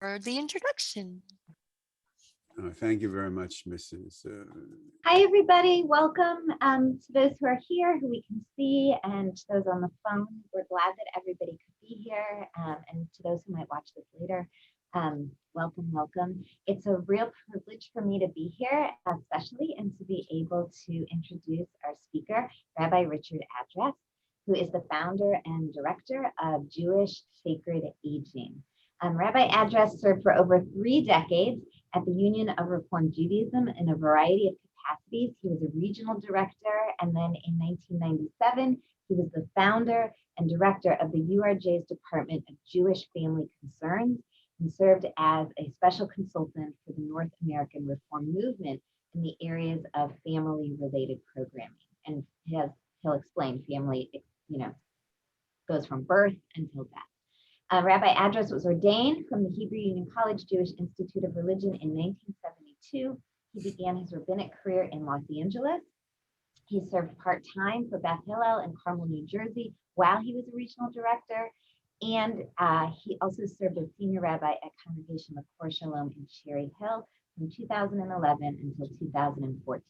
for the introduction. Thank you very much, Mrs. Hi, everybody. Welcome to those who are here, who we can see, and to those on the phone. We're glad that everybody could be here, and to those who might watch this later, welcome, welcome. It's a real privilege for me to be here, especially, and to be able to introduce our speaker, Rabbi Richard Address, who is the founder and director of Jewish Sacred Aging. Rabbi Address served for over 3 decades at the Union of Reform Judaism in a variety of capacities. He was a regional director, and then in 1997, he was the founder and director of the URJ's Department of Jewish Family Concerns, and served as a special consultant for the North American Reform Movement in the areas of family-related programming. And he'll explain family, goes from birth until death. Rabbi Address was ordained from the Hebrew Union College Jewish Institute of Religion in 1972. He began his rabbinic career in Los Angeles. He served part-time for Beth Hillel in Carmel, New Jersey, while he was a regional director. And he also served as senior rabbi at Congregation Makor Shalom in Cherry Hill from 2011 until 2014.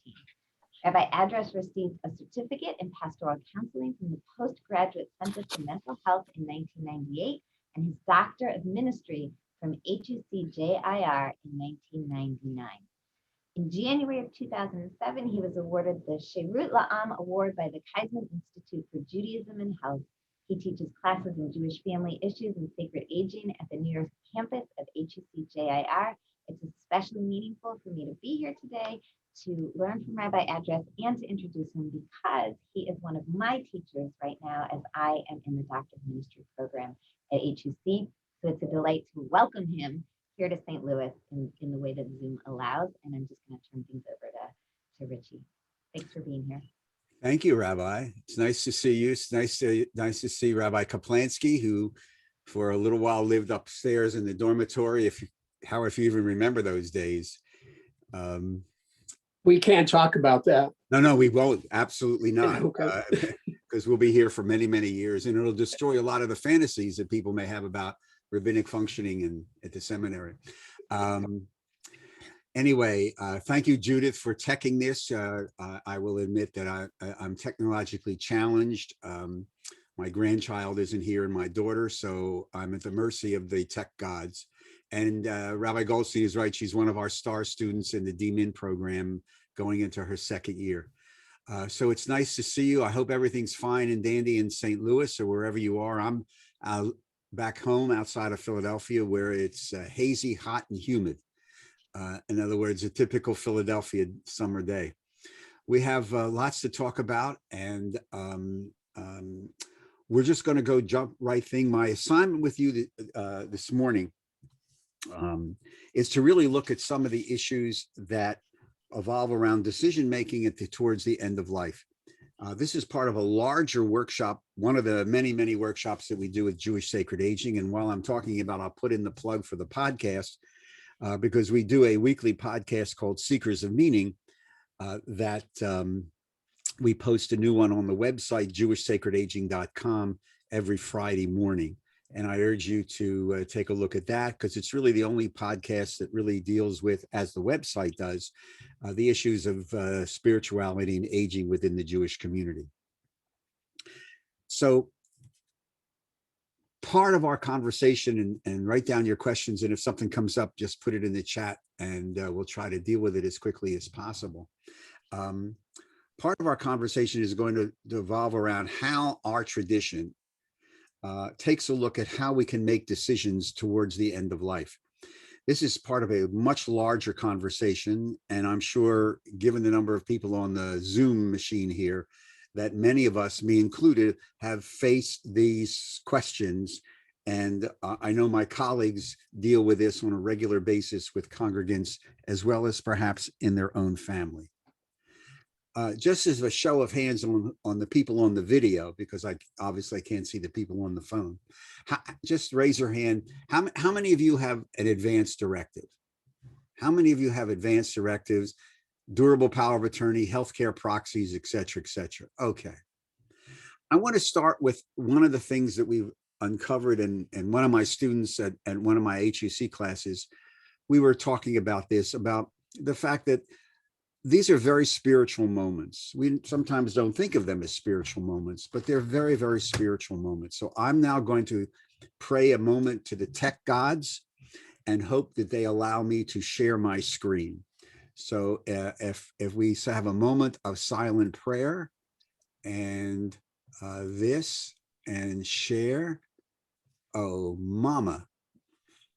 Rabbi Address received a certificate in pastoral counseling from the Postgraduate Center for Mental Health in 1998, and his Doctor of Ministry from HUC-JIR in 1999. In January of 2007, he was awarded the Sherut La'am Award by the Kaizman Institute for Judaism and Health. He teaches classes in Jewish family issues and sacred aging at the New York campus of HUC-JIR. It's especially meaningful for me to be here today to learn from Rabbi Address and to introduce him because he is one of my teachers right now as I am in the Doctor of Ministry program at HUC. So it's a delight to welcome him here to St. Louis in the way that Zoom allows. And I'm just going to turn things over to Richie. Thanks for being here. Thank you, Rabbi. It's nice to see you. It's nice to see Rabbi Kaplansky, who for a little while lived upstairs in the dormitory. If you even remember those days. We can't talk about that. No, we won't. Absolutely not. Okay. Because we'll be here for many, many years, and it'll destroy a lot of the fantasies that people may have about rabbinic functioning at the seminary. Anyway, thank you, Judith, for teching this. I will admit that I'm technologically challenged. My grandchild isn't here and my daughter, so I'm at the mercy of the tech gods. And Rabbi Goldstein is right. She's one of our star students in the DMIN program going into her 2nd year. So it's nice to see you. I hope everything's fine and dandy in St. Louis or wherever you are. I'm back home outside of Philadelphia where it's hazy, hot, and humid. In other words, a typical Philadelphia summer day. We have lots to talk about, and we're just going to go jump right thing. My assignment with you this morning is to really look at some of the issues that evolve around decision making towards the end of life. This is part of a larger workshop, one of the many, many workshops that we do with Jewish Sacred Aging. And while I'm talking about, I'll put in the plug for the podcast, because we do a weekly podcast called Seekers of Meaning that we post a new one on the website, jewishsacredaging.com, every Friday morning. And I urge you to take a look at that, because it's really the only podcast that really deals with, as the website does, the issues of spirituality and aging within the Jewish community. So part of our conversation, and write down your questions, and if something comes up, just put it in the chat, and we'll try to deal with it as quickly as possible. Part of our conversation is going to evolve around how our tradition takes a look at how we can make decisions towards the end of life. This is part of a much larger conversation, and I'm sure, given the number of people on the Zoom machine here, that many of us, me included, have faced these questions. And I know my colleagues deal with this on a regular basis with congregants, as well as perhaps in their own family. Just as a show of hands on the people on the video, because I obviously can't see the people on the phone, just raise your hand. How many of you have an advance directive? How many of you have advance directives, durable power of attorney, healthcare proxies, et cetera, et cetera? Okay. I want to start with one of the things that we've uncovered, and one of my students at one of my HUC classes, we were talking about this, about the fact that these are very spiritual moments. We sometimes don't think of them as spiritual moments, but they're very, very spiritual moments. So I'm now going to pray a moment to the tech gods and hope that they allow me to share my screen. So if we have a moment of silent prayer and this and share. Oh, mama,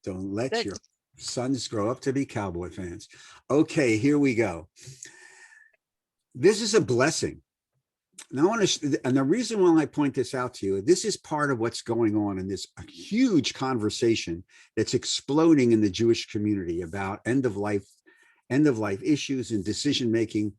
don't let Good. your sons grow up to be cowboy fans. Okay, here we go. This is a blessing. Now, I want to, and the reason why I point this out to you, this is part of what's going on in this huge conversation that's exploding in the Jewish community about end of life issues and decision making.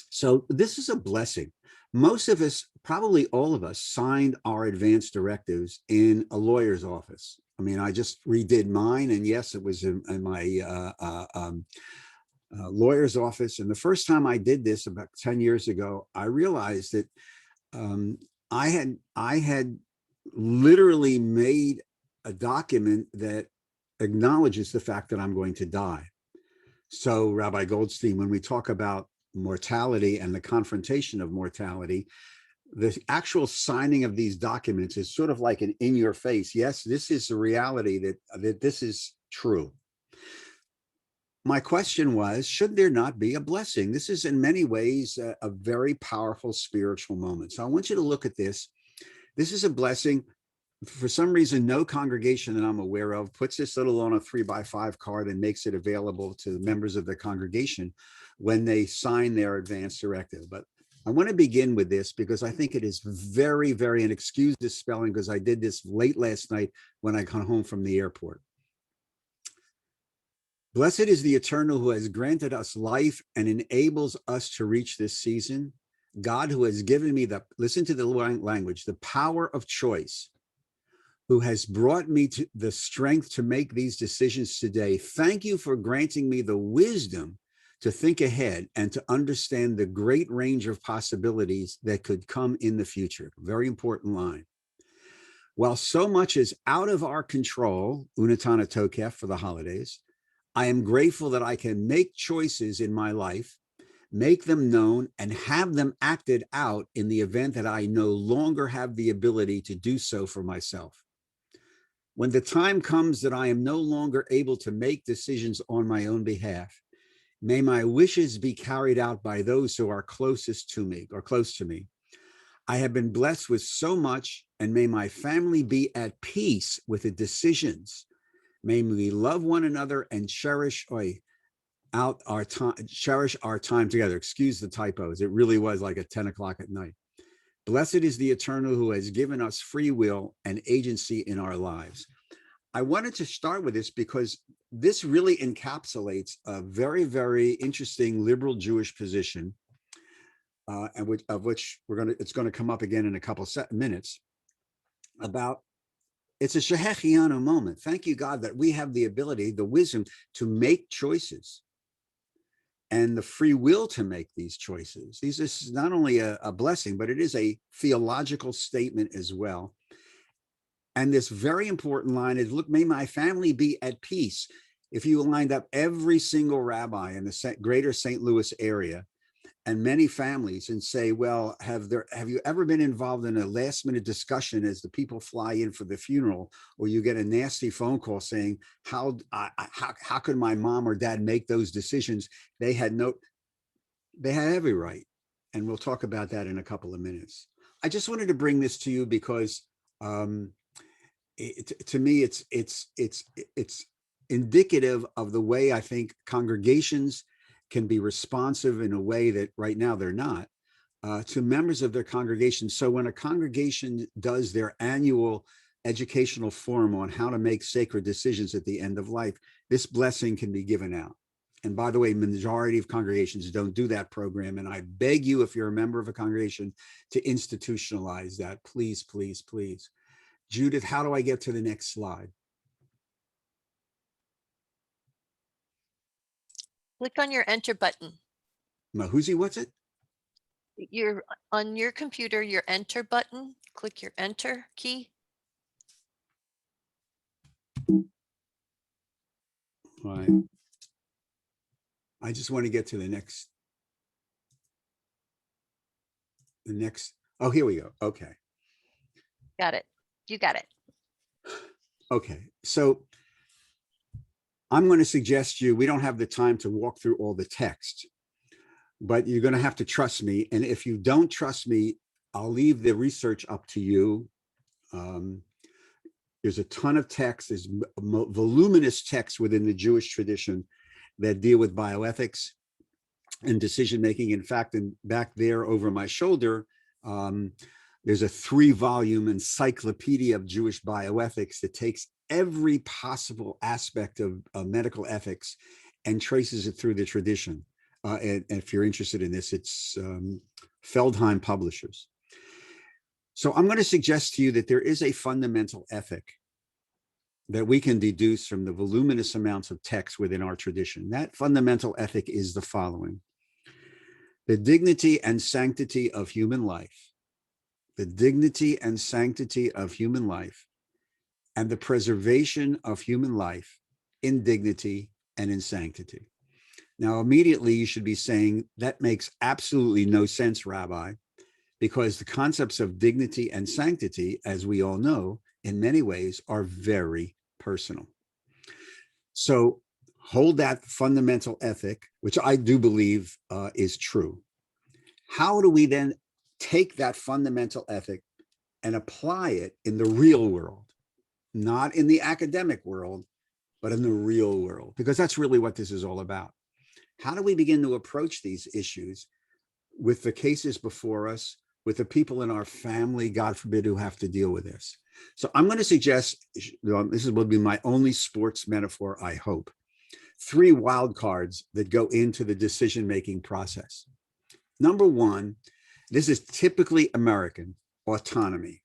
So this is a blessing. Most of us, probably all of us, signed our advance directives in a lawyer's office. I mean, I just redid mine, and yes, it was in my lawyer's office. And the first time I did this about 10 years ago, I realized that I had literally made a document that acknowledges the fact that I'm going to die. So, Rabbi Goldstein, when we talk about mortality and the confrontation of mortality, the actual signing of these documents is sort of like an in your face. Yes, this is the reality that this is true. My question was, should there not be a blessing? This is in many ways a very powerful spiritual moment. So I want you to look at this. This is a blessing. For some reason, no congregation that I'm aware of puts this little on a 3x5 card and makes it available to members of the congregation when they sign their advance directive. But I want to begin with this because I think it is very, very, and excuse this spelling because I did this late last night when I got home from the airport. Blessed is the Eternal who has granted us life and enables us to reach this season. God who has given me listen to the language, the power of choice, who has brought me to the strength to make these decisions today. Thank you for granting me the wisdom to think ahead and to understand the great range of possibilities that could come in the future. Very important line. While so much is out of our control, Unatana Tokef for the holidays, I am grateful that I can make choices in my life, make them known, and have them acted out in the event that I no longer have the ability to do so for myself. When the time comes that I am no longer able to make decisions on my own behalf, may my wishes be carried out by those who are closest to me or close to me. I have been blessed with so much, and may my family be at peace with the decisions. May we love one another and cherish our time together. Excuse the typos. It really was like at 10 o'clock at night. Blessed is the Eternal who has given us free will and agency in our lives. I wanted to start with this because this really encapsulates a very, very interesting liberal Jewish position, and which it's going to come up again in a couple minutes. About it's a Shehechianu moment. Thank you, God, that we have the ability, the wisdom to make choices, and the free will to make these choices. This is not only a blessing, but it is a theological statement as well. And this very important line is, look, may my family be at peace. If you lined up every single rabbi in the greater St. Louis area and many families and say, well, have you ever been involved in a last minute discussion as the people fly in for the funeral, or you get a nasty phone call saying, how could my mom or dad make those decisions? They had every right. And we'll talk about that in a couple of minutes. I just wanted to bring this to you because to me, it's indicative of the way I think congregations can be responsive in a way that right now they're not to members of their congregation. So when a congregation does their annual educational forum on how to make sacred decisions at the end of life, this blessing can be given out. And by the way, majority of congregations don't do that program. And I beg you, if you're a member of a congregation, to institutionalize that. Please, please, please. Judith, how do I get to the next slide? Click on your enter button. Mahuzi, what's it? You're on your computer, your enter button, click your enter key. Right. I just want to get to the next. Oh, here we go. Okay. Got it. You got it. Okay. So I'm going to suggest we don't have the time to walk through all the text, but you're going to have to trust me. And if you don't trust me, I'll leave the research up to you. There's a ton of text, there's voluminous text within the Jewish tradition that deal with bioethics and decision making. In fact, back there over my shoulder, there's a 3-volume encyclopedia of Jewish bioethics that takes every possible aspect of medical ethics and traces it through the tradition. And if you're interested in this, it's Feldheim Publishers. So I'm going to suggest to you that there is a fundamental ethic that we can deduce from the voluminous amounts of text within our tradition. That fundamental ethic is the following: the dignity and sanctity of human life, the dignity and sanctity of human life, and the preservation of human life in dignity and in sanctity. Now, immediately you should be saying, that makes absolutely no sense, Rabbi, because the concepts of dignity and sanctity, as we all know, in many ways are very personal. So hold that fundamental ethic, which I do believe is true. How do we then take that fundamental ethic and apply it in the real world? Not in the academic world, but in the real world, because that's really what this is all about. How do we begin to approach these issues with the cases before us, with the people in our family, God forbid, who have to deal with this? So I'm going to suggest, this will be my only sports metaphor, I hope, 3 wild cards that go into the decision-making process. Number 1, this is typically American: autonomy.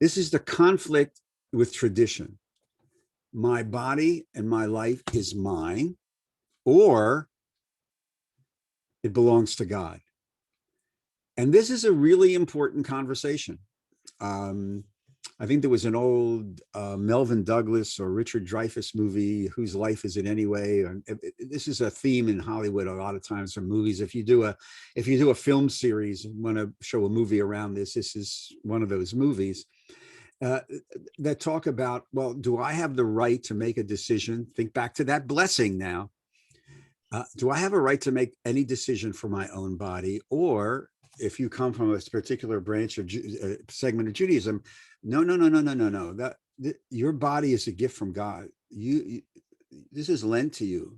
This is the conflict with tradition. My body and my life is mine, or it belongs to God. And this is a really important conversation. I think there was an old Melvin Douglas or Richard Dreyfuss movie, Whose Life Is It Anyway? This is a theme in Hollywood a lot of times for movies. If you do a film series and want to show a movie around this is one of those movies that talk about, well, do I have the right to make a decision? Think back to that blessing now. Do I have a right to make any decision for my own body? Or if you come from a particular branch of segment of Judaism, no. That your body is a gift from God. This is lent to you.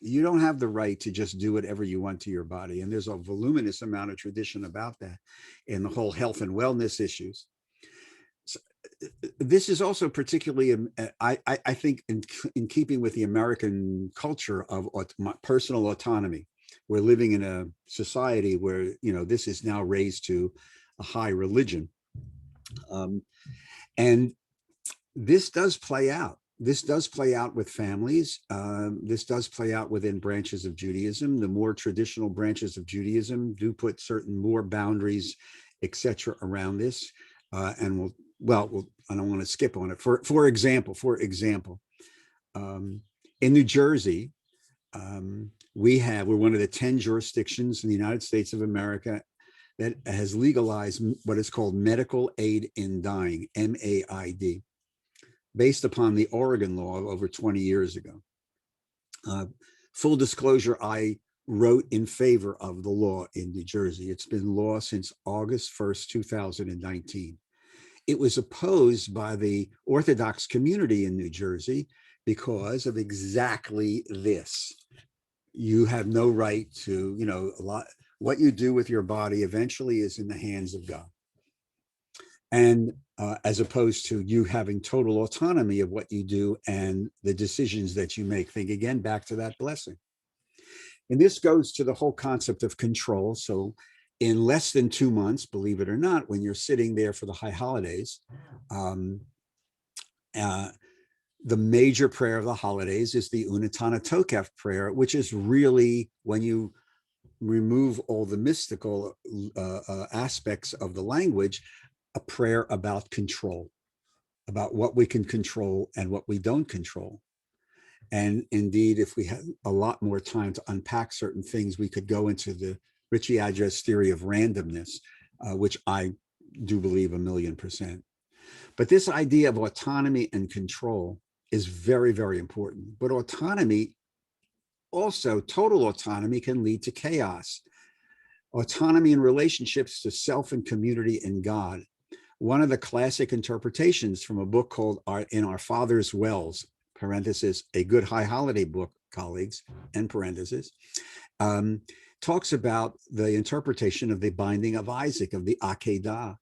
You don't have the right to just do whatever you want to your body. And there's a voluminous amount of tradition about that in the whole health and wellness issues. So, this is also particularly, I think, in keeping with the American culture of personal autonomy. We're living in a society where, this is now raised to a high religion. And this does play out. This does play out with families. This does play out within branches of Judaism. The more traditional branches of Judaism do put certain more boundaries, etc., around this. And I don't want to skip on it. For example, in New Jersey, we're one of the 10 jurisdictions in the United States of America that has legalized what is called medical aid in dying, MAID, based upon the Oregon law of over 20 years ago. Full disclosure, I wrote in favor of the law in New Jersey. It's been law since August 1st, 2019. It was opposed by the Orthodox community in New Jersey because of exactly this. You have no right to, what you do with your body eventually is in the hands of God. And as opposed to you having total autonomy of what you do and the decisions that you make. Think again back to that blessing. And this goes to the whole concept of control. So in less than 2 months, believe it or not, when you're sitting there for the high holidays, the major prayer of the holidays is the Unatana Tokef prayer, which is really when you remove all the mystical aspects of the language, a prayer about control, about what we can control and what we don't control. And indeed, if we had a lot more time to unpack certain things, we could go into the Ritchie address theory of randomness, which I do believe 1,000,000%. But this idea of autonomy and control is very, very important. But autonomy, also total autonomy, can lead to chaos. Autonomy in relationships to self and community and God. One of the classic interpretations from a book called In Our Father's Wells, parenthesis, a good high holiday book, colleagues, end parenthesis, talks about the interpretation of the binding of Isaac, of the Akedah.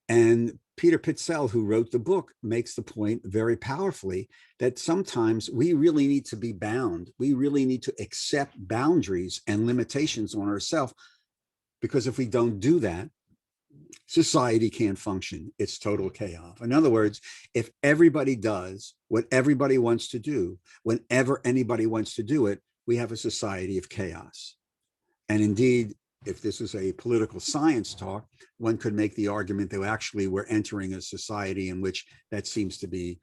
And Peter Pitzel, who wrote the book, makes the point very powerfully that sometimes we really need to be bound. We really need to accept boundaries and limitations on ourselves, because if we don't do that, society can't function. It's total chaos. In other words, if everybody does what everybody wants to do, whenever anybody wants to do it, we have a society of chaos. And indeed, if this is a political science talk, one could make the argument that actually we're entering a society in which that seems to be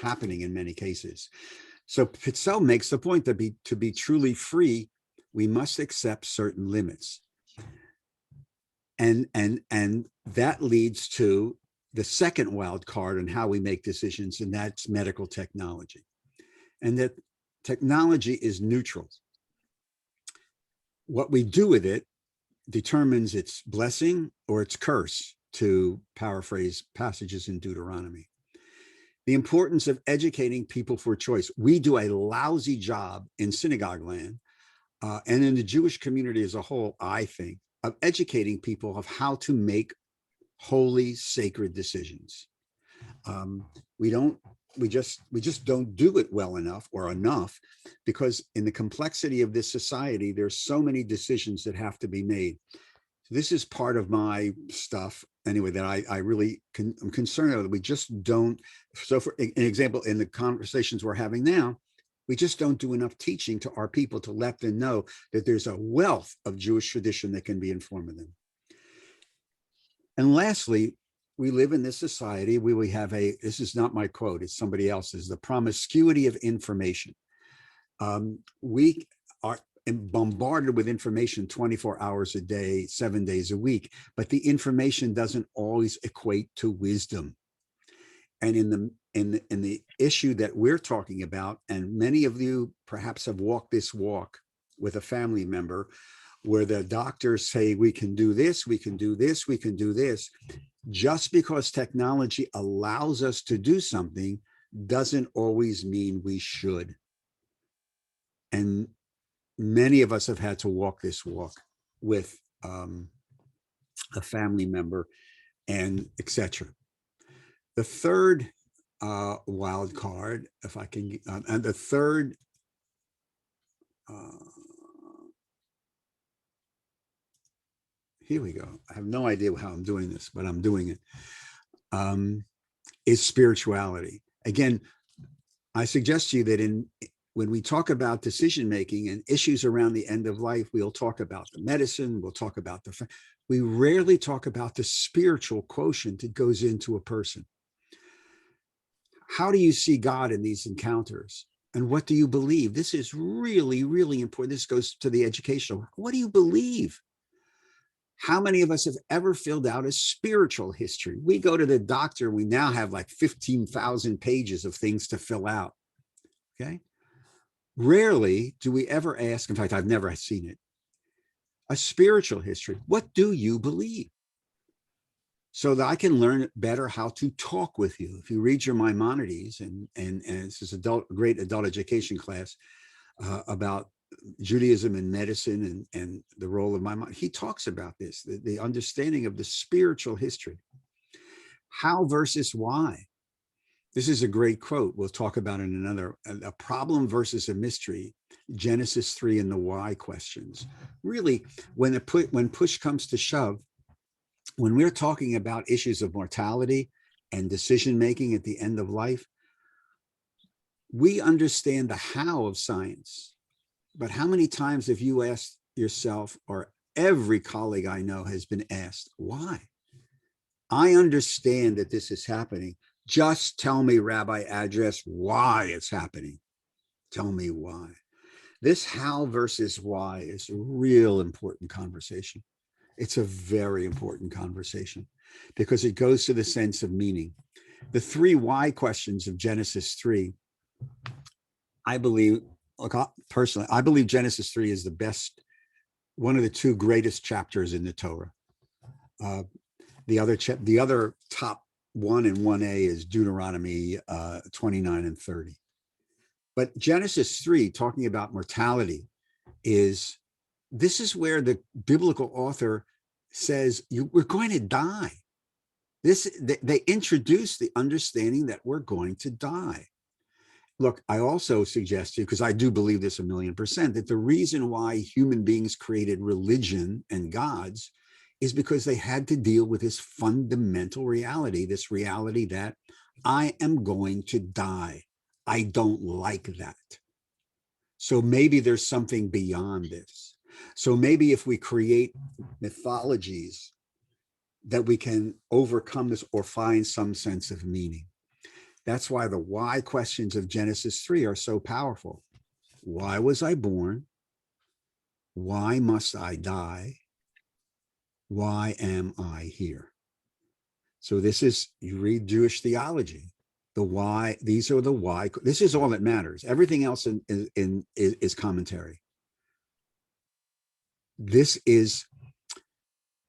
happening in many cases. So Pitzel makes the point that to be truly free, we must accept certain limits. And that leads to the second wild card on how we make decisions, and that's medical technology. And that technology is neutral. What we do with it determines its blessing or its curse, to paraphrase passages in Deuteronomy. The importance of educating people for choice. We do a lousy job in synagogue land and in the Jewish community as a whole, I think, of educating people of how to make holy, sacred decisions. We just don't do it well enough or enough, because in the complexity of this society, there's so many decisions that have to be made. So this is part of my stuff anyway, that I'm concerned that we just don't. So for an example, in the conversations we're having now, we just don't do enough teaching to our people to let them know that there's a wealth of Jewish tradition that can be informed of them. And lastly, we live in this society where we have this is not my quote, it's somebody else's, the promiscuity of information. We are bombarded with information 24 hours a day, 7 days a week, but the information doesn't always equate to wisdom. And in the issue that we're talking about, and many of you perhaps have walked this walk with a family member, where the doctors say, we can do this, we can do this, we can do this. Just because technology allows us to do something doesn't always mean we should. And many of us have had to walk this walk with a family member, and etc. The third wild card, if I can, and the third here we go. I have no idea how I'm doing this, but I'm doing it. Is spirituality. Again, I suggest to you that when we talk about decision making and issues around the end of life, we'll talk about the medicine, we'll talk about we rarely talk about the spiritual quotient that goes into a person. How do you see God in these encounters? And what do you believe? This is really, really important. This goes to the educational. What do you believe? How many of us have ever filled out a spiritual history? We go to the doctor, we now have like 15,000 pages of things to fill out. Okay. Rarely do we ever ask, in fact, I've never seen it, a spiritual history. What do you believe? So that I can learn better how to talk with you. If you read your Maimonides, and this is a great adult education class about Judaism and medicine and the role of Maimonides, he talks about this, the understanding of the spiritual history. How versus why. This is a great quote. We'll talk about in another, a problem versus a mystery, Genesis 3 and the why questions. Really, when push comes to shove, when we're talking about issues of mortality and decision-making at the end of life, we understand the how of science. But how many times have you asked yourself, or every colleague I know has been asked, why? I understand that this is happening. Just tell me, Rabbi, address why it's happening. Tell me why. This how versus why is a real important conversation. It's a very important conversation because it goes to the sense of meaning. The three why questions of Genesis 3, I believe, look, personally, I believe Genesis 3 is the best, one of the two greatest chapters in the Torah. The other top 1 and 1a is Deuteronomy 29 and 30. But Genesis 3, talking about mortality, this is where the biblical author says we're going to die. They introduce the understanding that we're going to die. Look, I also suggest to you, because I do believe this 1,000,000%, that the reason why human beings created religion and gods is because they had to deal with this fundamental reality, this reality that I am going to die. I don't like that. So maybe there's something beyond this. So maybe if we create mythologies that we can overcome this or find some sense of meaning. That's why the why questions of Genesis 3 are so powerful. Why was I born? Why must I die? Why am I here? So this is, you read Jewish theology, the why, these are the why, this is all that matters. Everything else is commentary. This is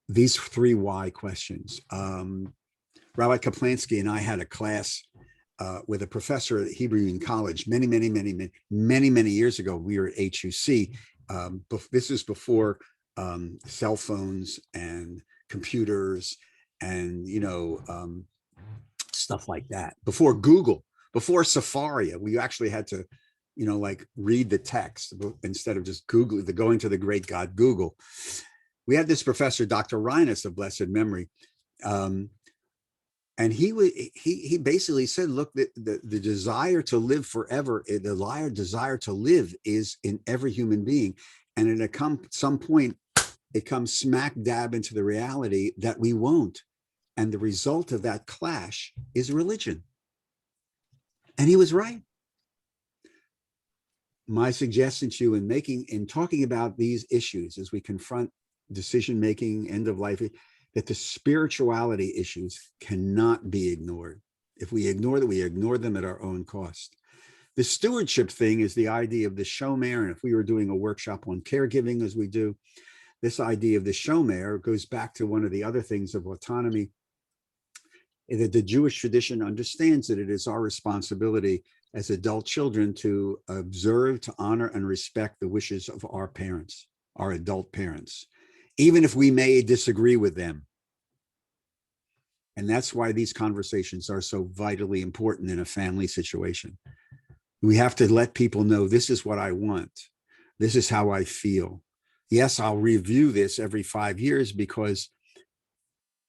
these three why questions. Rabbi Kaplansky and I had a class with a professor at Hebrew Union College many years ago. We were at HUC. This is before cell phones and computers and stuff like that. Before Google, before Safari, we actually had to like read the text instead of just going to the great God Google. We had this professor, Dr. Reines of blessed memory, and he basically said, look, the desire to live forever, the desire to live is in every human being, and at some point it comes smack dab into the reality that we won't, and the result of that clash is religion. And he was right. My suggestion to you in talking about these issues as we confront decision-making, end of life, that the spirituality issues cannot be ignored. If we ignore them, we ignore them at our own cost. The stewardship thing is the idea of the shomer, and if we were doing a workshop on caregiving as we do, this idea of the shomer goes back to one of the other things of autonomy, that the Jewish tradition understands that it is our responsibility as adult children to observe, to honor, and respect the wishes of our parents, our adult parents, even if we may disagree with them. And that's why these conversations are so vitally important in a family situation. We have to let people know, this is what I want. This is how I feel. Yes, I'll review this every 5 years because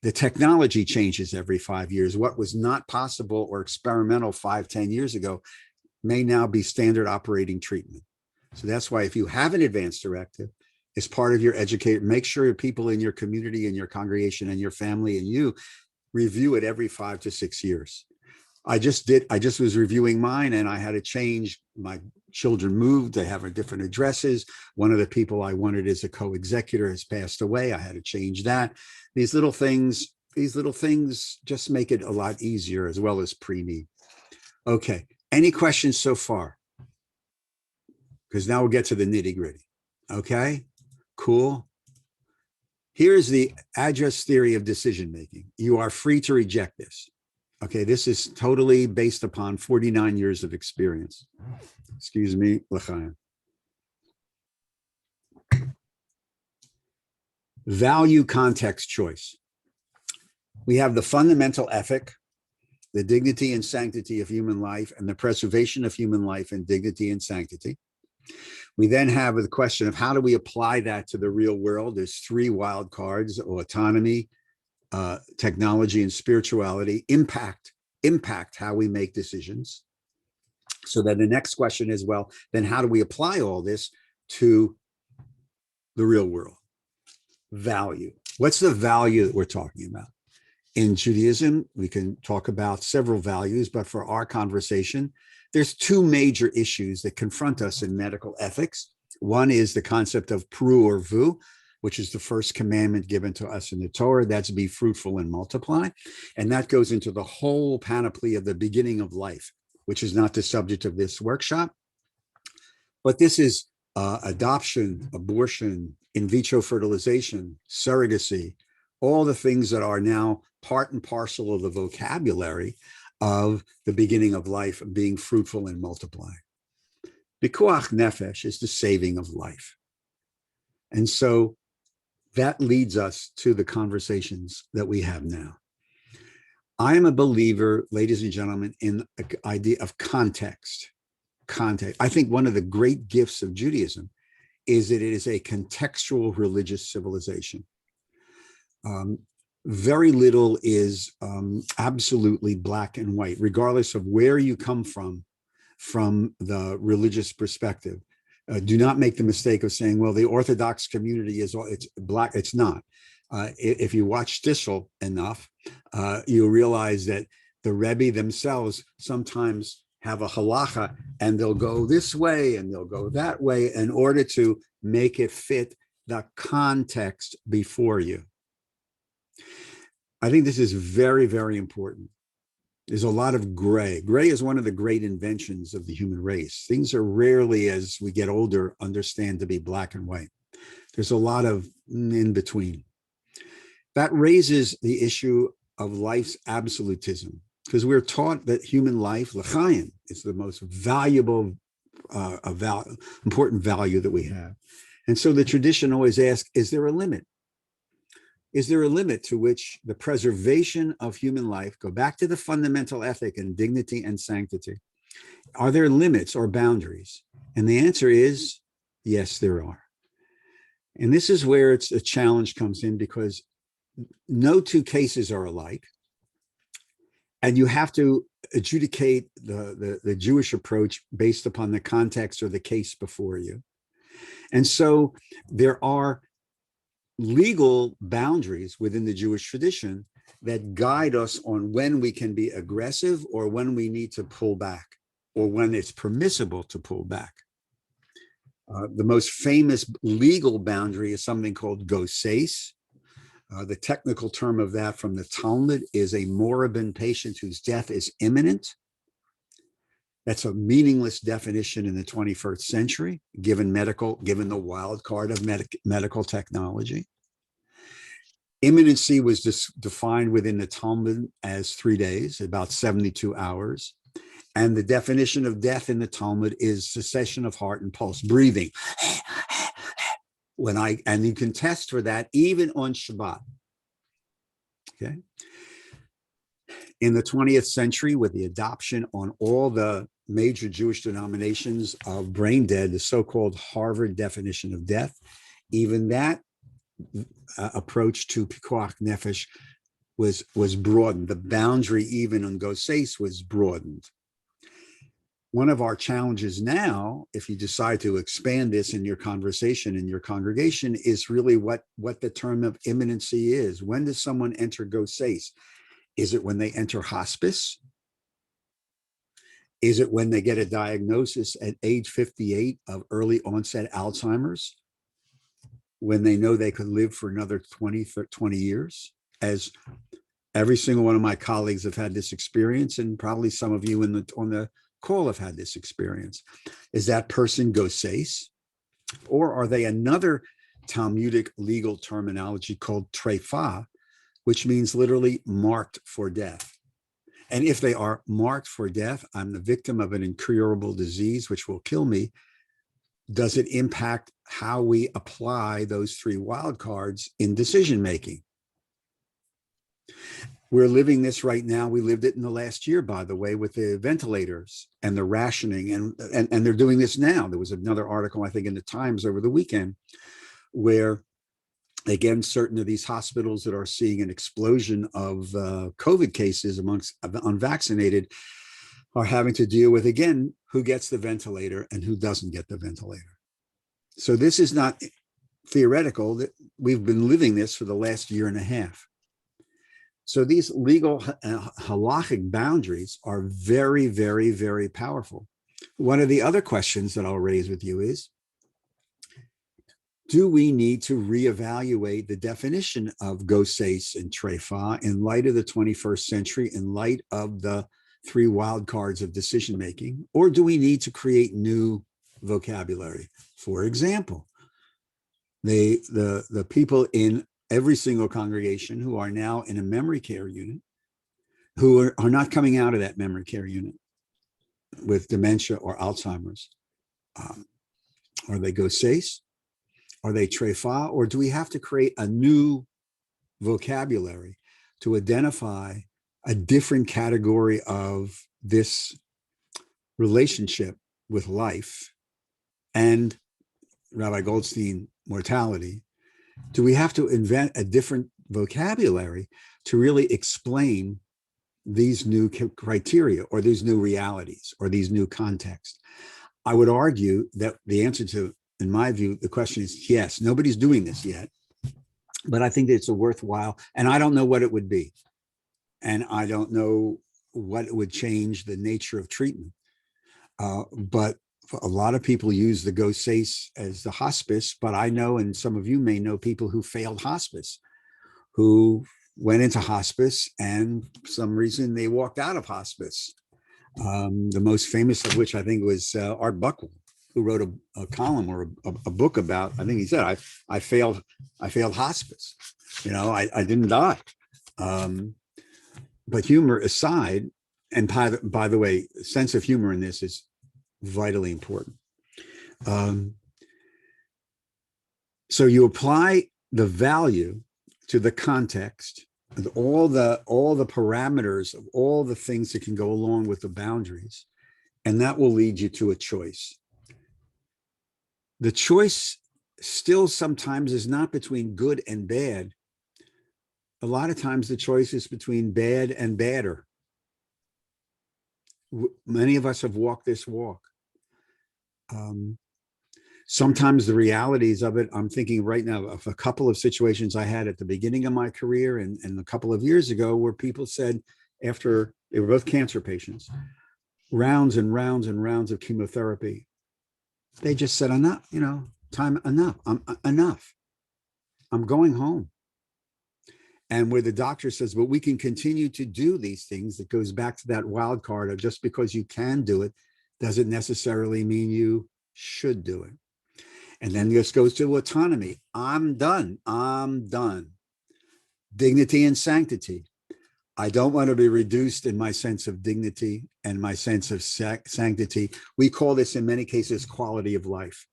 the technology changes every 5 years. What was not possible or experimental 5-10 years ago may now be standard operating treatment. So that's why if you have an advance directive, as part of your educator, make sure people in your community and your congregation and your family and you review it every 5 to 6 years. I just was reviewing mine, and I had to change. My children moved, they have different addresses. One of the people I wanted as a co-executor has passed away. I had to change that. These little things just make it a lot easier, as well as pre-need. Okay, any questions so far? Because now we'll get to the nitty-gritty. Okay, cool. Here's the address theory of decision-making. You are free to reject this. Okay, this is totally based upon 49 years of experience. Excuse me, l'chaim. Value context choice. We have the fundamental ethic, the dignity and sanctity of human life, and the preservation of human life and dignity and sanctity. We then have the question of how do we apply that to the real world? There's 3 wild cards: autonomy, technology, and spirituality. Impact how we make decisions. So then the next question is, well, then how do we apply all this to the real world. Value. What's the value that we're talking about? In Judaism, we can talk about several values, but for our conversation, there's two major issues that confront us in medical ethics. One is the concept of pru or vu, which is the first commandment given to us in the Torah. That's be fruitful and multiply. And that goes into the whole panoply of the beginning of life, which is not the subject of this workshop. But this is adoption, abortion, in vitro fertilization, surrogacy, all the things that are now part and parcel of the vocabulary of the beginning of life, being fruitful and multiplying. Pikuach nefesh is the saving of life. And so that leads us to the conversations that we have now. I am a believer, ladies and gentlemen, in the idea of context. Context. I think one of the great gifts of Judaism is that it is a contextual religious civilization. Very little is absolutely black and white, regardless of where you come from the religious perspective. Do not make the mistake of saying, well, the Orthodox community it's black. It's not. If you watch Shtisel enough, you'll realize that the Rebbe themselves sometimes have a halacha and they'll go this way and they'll go that way in order to make it fit the context before you. I think this is very, very important. There's a lot of gray. Gray is one of the great inventions of the human race. Things are rarely, as we get older, understand to be black and white. There's a lot of in between. That raises the issue of life's absolutism, because we're taught that human life, l'chaim, is the most valuable, important value that we have. And so the tradition always asks, is there a limit? Is there a limit to which the preservation of human life, go back to the fundamental ethic and dignity and sanctity, are there limits or boundaries? And the answer is, yes, there are. And this is where a challenge comes in, because no two cases are alike. And you have to adjudicate the Jewish approach based upon the context or the case before you. And so there are legal boundaries within the Jewish tradition that guide us on when we can be aggressive or when we need to pull back, or when it's permissible to pull back. The most famous legal boundary is something called goseis. The technical term of that from the Talmud is a moribund patient whose death is imminent. That's a meaningless definition in the 21st century, given the wild card of medical technology. Imminency was defined within the Talmud as 3 days, about 72 hours. And the definition of death in the Talmud is cessation of heart and pulse, breathing. And you can test for that even on Shabbat. Okay. In the 20th century, with the adoption on all the major Jewish denominations of brain dead, the so-called Harvard definition of death, even that approach to pikuach nefesh was broadened. The boundary even on goseis was broadened. One of our challenges now, if you decide to expand this in your conversation in your congregation, is really what the term of imminency is. When does someone enter goseis? Is it when they enter hospice? Is it when they get a diagnosis at age 58 of early onset Alzheimer's, when they know they could live for another 20 years? As every single one of my colleagues have had this experience, and probably some of you on the call have had this experience. Is that person goseis? Or are they another Talmudic legal terminology called trefa, which means literally marked for death? And if they are marked for death, I'm the victim of an incurable disease which will kill me. Does it impact how we apply those three wild cards in decision making? We're living this right now. We lived it in the last year, by the way, with the ventilators and the rationing, and they're doing this now. There was another article, I think, in the Times over the weekend, where, again, certain of these hospitals that are seeing an explosion of COVID cases amongst unvaccinated are having to deal with, again, who gets the ventilator and who doesn't get the ventilator. So this is not theoretical that we've been living this for the last year and a half. So these legal halachic boundaries are very, very, very powerful. One of the other questions that I'll raise with you is, do we need to reevaluate the definition of goses and trefa in light of the 21st century, in light of the three wild cards of decision making, or do we need to create new vocabulary? For example, the people in every single congregation who are now in a memory care unit, who are not coming out of that memory care unit with dementia or Alzheimer's, are they goses? Are they trefa? Or do we have to create a new vocabulary to identify a different category of this relationship with life and Rabbi Goldstein mortality? Do we have to invent a different vocabulary to really explain these new criteria or these new realities or these new contexts? I would argue that the answer to, in my view, the question is yes. Nobody's doing this yet, but I think that it's a worthwhile, and I don't know what it would be. And I don't know what would change the nature of treatment. But a lot of people use the goses as the hospice, but I know, and some of you may know, people who failed hospice, who went into hospice and for some reason they walked out of hospice. The most famous of which I think was Art Buchwald, who wrote a column or a book about, I think he said, I failed hospice. You know, I didn't die. But humor aside, and by the way, sense of humor in this is vitally important. So you apply the value to the context and all the parameters of all the things that can go along with the boundaries, and that will lead you to a choice. The choice still sometimes is not between good and bad. A lot of times the choice is between bad and badder. Many of us have walked this walk. Sometimes the realities of it, I'm thinking right now of a couple of situations I had at the beginning of my career and a couple of years ago where people said, after they were both cancer patients, rounds and rounds and rounds of chemotherapy, they just said, enough, enough, enough. I'm going home. And where the doctor says, but we can continue to do these things, it goes back to that wild card of just because you can do it, doesn't necessarily mean you should do it. And then this goes to autonomy. I'm done. Dignity and sanctity. I don't want to be reduced in my sense of dignity and my sense of sanctity. We call this in many cases quality of life.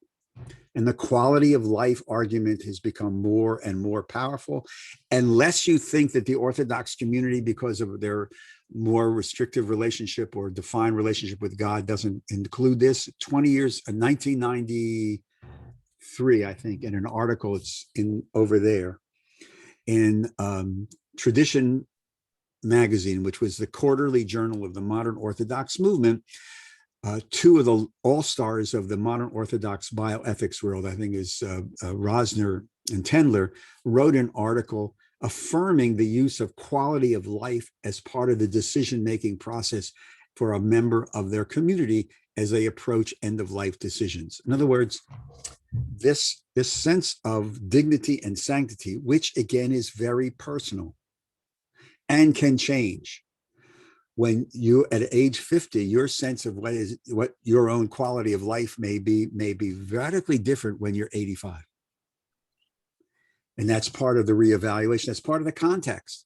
And the quality of life argument has become more and more powerful. Unless you think that the Orthodox community, because of their more restrictive relationship or defined relationship with God, doesn't include this. 20 years, 1993, I think, in an article, it's in over there, in Tradition magazine, which was the quarterly journal of the modern Orthodox movement, two of the all-stars of the modern Orthodox bioethics world, I think is Rosner and Tendler, wrote an article affirming the use of quality of life as part of the decision-making process for a member of their community as they approach end-of-life decisions. In other words, this sense of dignity and sanctity, which again is very personal and can change. When you at age 50, your sense of what your own quality of life may be radically different when you're 85. And that's part of the reevaluation. That's part of the context.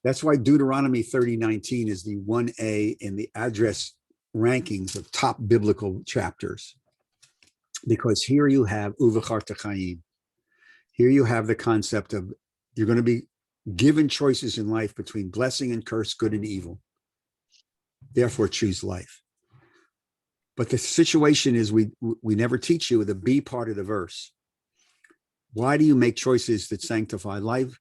That's why Deuteronomy 30:19 is the 1A in the address rankings of top biblical chapters. Because here you have Uvecharta Chaim. Here you have the concept of you're going to be given choices in life between blessing and curse, good and evil. Therefore, choose life. But the situation is we never teach you the B part of the verse. Why do you make choices that sanctify life?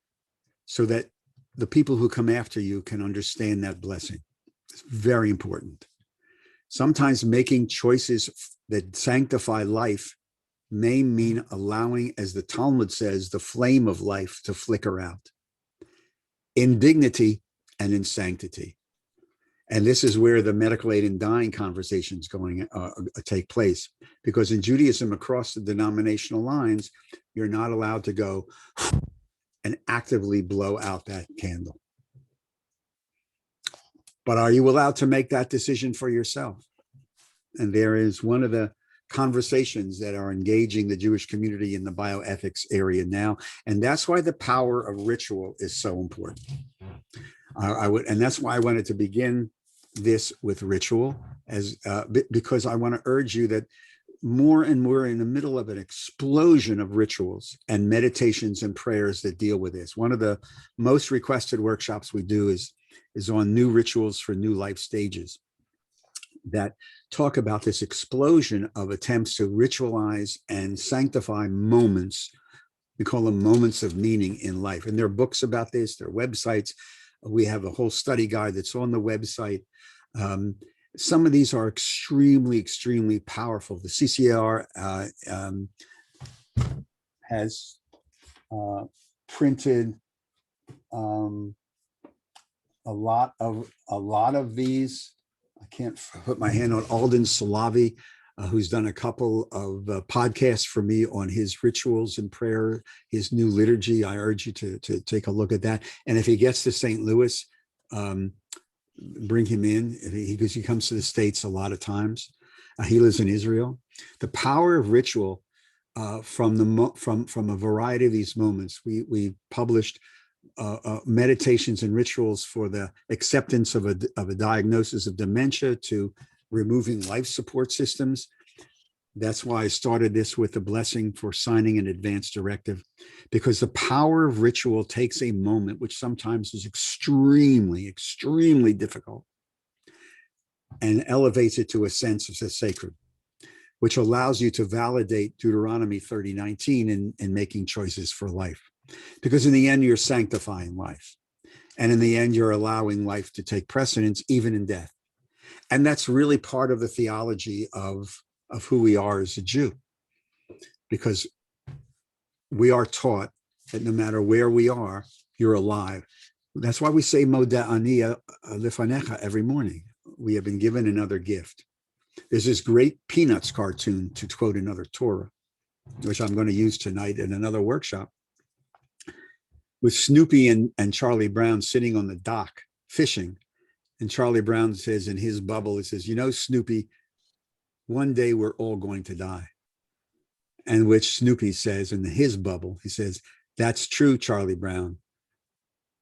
So that the people who come after you can understand that blessing. It's very important. Sometimes making choices that sanctify life may mean allowing, as the Talmud says, the flame of life to flicker out in dignity and in sanctity. And this is where the medical aid in dying conversations take place, because in Judaism, across the denominational lines, you're not allowed to go and actively blow out that candle. But are you allowed to make that decision for yourself? And there is one of the conversations that are engaging the Jewish community in the bioethics area now. And that's why the power of ritual is so important. And that's why I wanted to begin this with ritual, because I want to urge you that more and more in the middle of an explosion of rituals and meditations and prayers that deal with this. One of the most requested workshops we do is on new rituals for new life stages that talk about this explosion of attempts to ritualize and sanctify moments. We call them moments of meaning in life. And there are books about this, there are websites. We have a whole study guide that's on the website. Some of these are extremely, extremely powerful. The CCR has printed a lot of these. I can't put my hand on Alden Salavi, who's done a couple of podcasts for me on his rituals and prayer, his new liturgy. I urge you to take a look at that. And if he gets to St. Louis, bring him in, because he comes to the States a lot of times. He lives in Israel. The power of ritual from a variety of these moments. We published meditations and rituals for the acceptance of a diagnosis of dementia, to removing life support systems. That's why I started this with a blessing for signing an advance directive, because the power of ritual takes a moment, which sometimes is extremely, extremely difficult, and elevates it to a sense of the sacred, which allows you to validate Deuteronomy 30:19 in making choices for life. Because in the end, you're sanctifying life. And in the end, you're allowing life to take precedence, even in death. And that's really part of the theology of who we are as a Jew. Because we are taught that no matter where we are, you're alive. That's why we say Modeh Ani Lefanecha every morning. We have been given another gift. There's this great Peanuts cartoon, to quote another Torah, which I'm going to use tonight in another workshop, with Snoopy and Charlie Brown sitting on the dock fishing. And Charlie Brown says in his bubble, he says, Snoopy, one day we're all going to die. And which Snoopy says in his bubble, he says, that's true, Charlie Brown.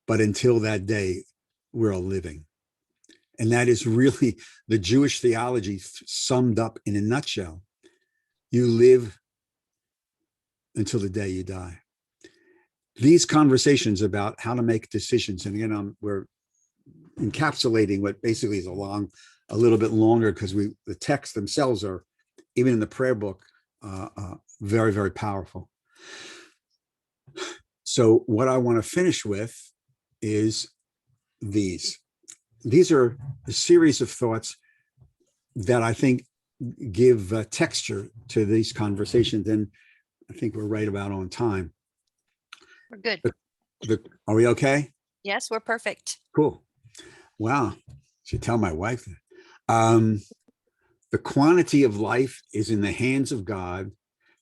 But until that day, we're all living. And that is really the Jewish theology summed up in a nutshell. You live until the day you die. These conversations about how to make decisions, and again, we're encapsulating what basically is a little bit longer, because the texts themselves are, even in the prayer book, very, very powerful. So what I want to finish with is these. These are a series of thoughts that I think give texture to these conversations, and I think we're right about on time. We're good. Are we okay? Yes, we're perfect. Cool. Wow. Should tell my wife that. The quantity of life is in the hands of God.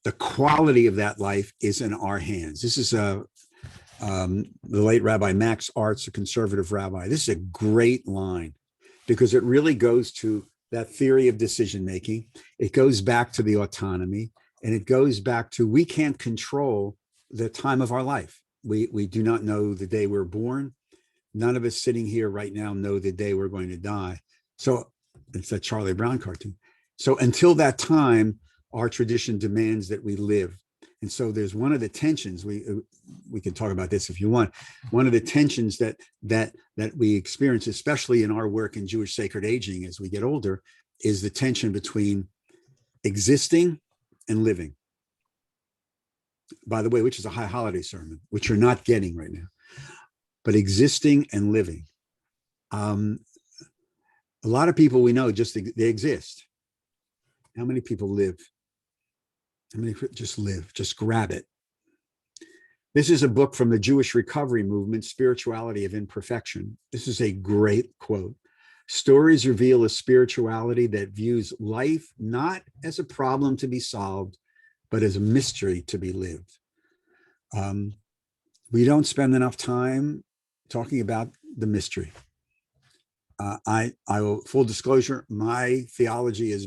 The quality of that life is in our hands. This is the late Rabbi Max Artz, a conservative rabbi. This is a great line, because it really goes to that theory of decision-making. It goes back to the autonomy, and it goes back to, we can't control the time of our life. We do not know the day we're born. None of us sitting here right now know the day we're going to die. So it's a Charlie Brown cartoon. So until that time, our tradition demands that we live. And so there's one of the tensions, we can talk about this if you want. One of the tensions that we experience, especially in our work in Jewish sacred aging as we get older, is the tension between existing and living. By the way, which is a high holiday sermon, which you're not getting right now. But existing and living. A lot of people we know, just they exist. How many people live? I mean, just live, just grab it. This is a book from the Jewish recovery movement, Spirituality of Imperfection. This is a great quote. Stories reveal a spirituality that views life not as a problem to be solved, but as a mystery to be lived. We don't spend enough time talking about the mystery. I will, full disclosure, my theology is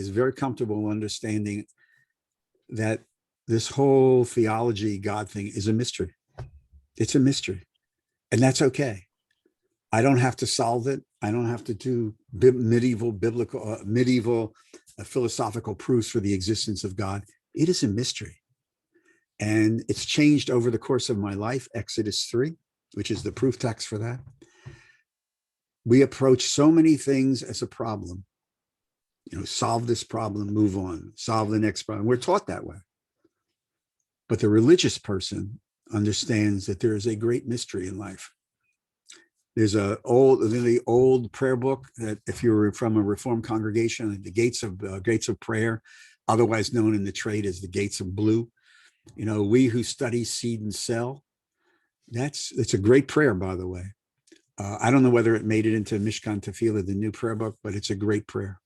very comfortable understanding that this whole theology God thing is a mystery. It's a mystery, and that's okay. I don't have to solve it. I don't have to do medieval philosophical proofs for the existence of God. It is a mystery, and it's changed over the course of my life. Exodus 3, which is the proof text for that. We approach so many things as a problem. Solve this problem, move on, solve the next problem. We're taught that way. But the religious person understands that there is a great mystery in life. There's a really old prayer book that, if you're from a Reformed congregation, the Gates of Prayer, otherwise known in the trade as the Gates of Blue. We who study seed and cell. It's a great prayer, by the way. I don't know whether it made it into Mishkan Tefillah, the new prayer book, but it's a great prayer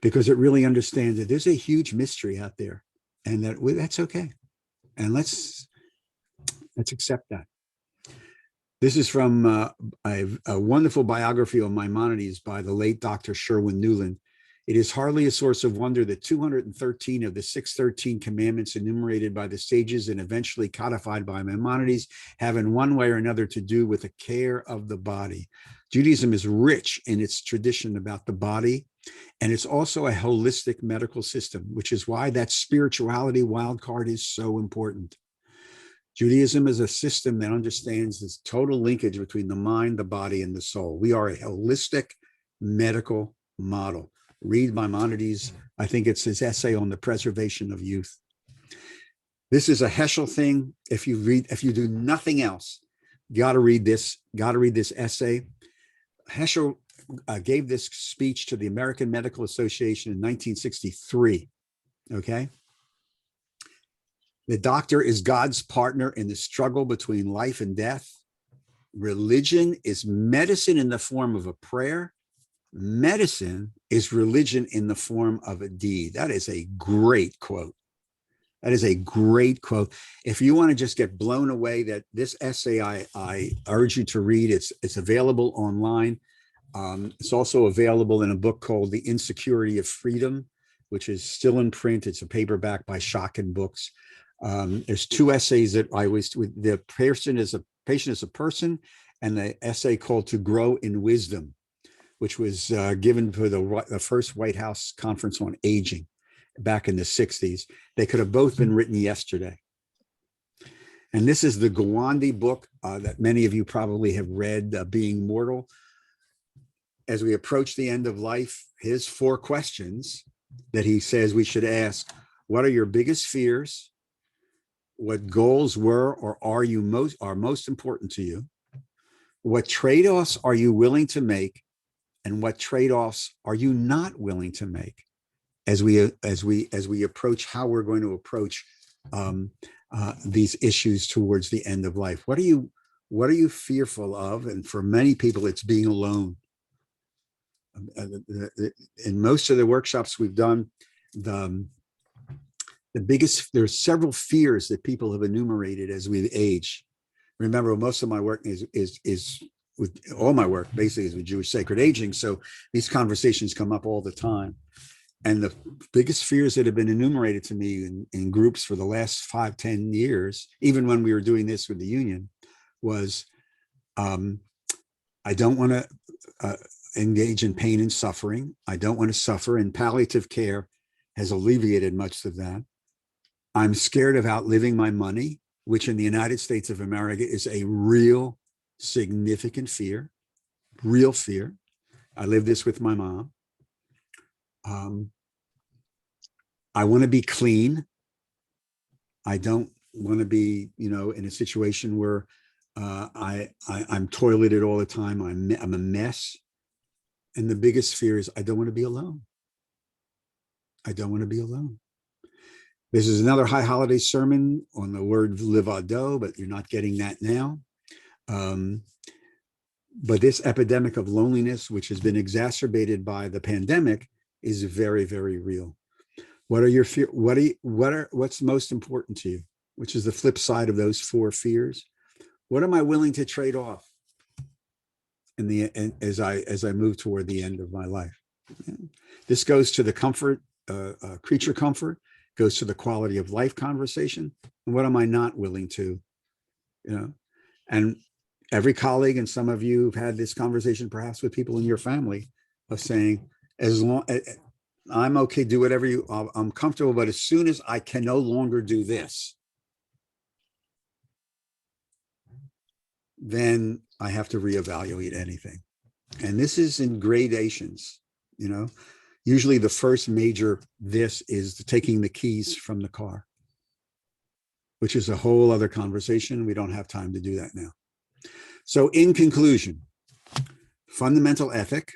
because it really understands that there's a huge mystery out there, and that's okay. And let's accept that. This is from a wonderful biography of Maimonides by the late Dr. Sherwin Newland. It is hardly a source of wonder that 213 of the 613 commandments enumerated by the sages and eventually codified by Maimonides have in one way or another to do with the care of the body. Judaism is rich in its tradition about the body, and it's also a holistic medical system, which is why that spirituality wild card is so important. Judaism is a system that understands this total linkage between the mind, the body, and the soul. We are a holistic medical model. Read Maimonides. I think it's his essay on the preservation of youth. This is a Heschel thing. If you do nothing else, you got to read this essay. Heschel gave this speech to the American Medical Association in 1963. Okay. The doctor is God's partner in the struggle between life and death. Religion is medicine in the form of a prayer. Medicine is religion in the form of a deed. That is a great quote. That is a great quote. If you want to just get blown away, that this essay, I urge you to read. It's available online. It's also available in a book called The Insecurity of Freedom, which is still in print. It's a paperback by Schocken Books. There's two essays that I always, the patient is a person, and the essay called To Grow in Wisdom, which was given for the first White House Conference on Aging back in the 60s. They could have both been written yesterday. And this is the Gawande book that many of you probably have read, Being Mortal. As we approach the end of life, his 4 questions that he says we should ask: what are your biggest fears? What goals were or are most important to you? What trade-offs are you willing to make? And what trade-offs are you not willing to make as we approach how we're going to approach these issues towards the end of life? What are you fearful of? And for many people, it's being alone. In most of the workshops we've done, there's several fears that people have enumerated as we age. Remember, most of my work is with all my work basically is with Jewish sacred aging. So these conversations come up all the time. And the biggest fears that have been enumerated to me in groups for the last 5-10 years, even when we were doing this with the union, was I don't want to engage in pain and suffering. I don't want to suffer, and palliative care has alleviated much of that. I'm scared of outliving my money, which in the United States of America is a real significant fear, real fear. I live this with my mom. I want to be clean. I don't want to be, in a situation where I'm toileted all the time. I'm a mess. And the biggest fear is I don't want to be alone. I don't want to be alone. This is another high holiday sermon on the word livado, but you're not getting that now. But this epidemic of loneliness, which has been exacerbated by the pandemic, is very, very real. What are your fear? What's most important to you? Which is the flip side of those 4 fears? What am I willing to trade off as I move toward the end of my life? This goes to the comfort, creature comfort, goes to the quality of life conversation. And what am I not willing to, and every colleague, and some of you have had this conversation perhaps with people in your family, of saying, as long I'm okay, do whatever I'm comfortable, but as soon as I can no longer do this, then I have to reevaluate anything. And this is in gradations, Usually the first major this is taking the keys from the car, which is a whole other conversation. We don't have time to do that now. So in conclusion, fundamental ethic.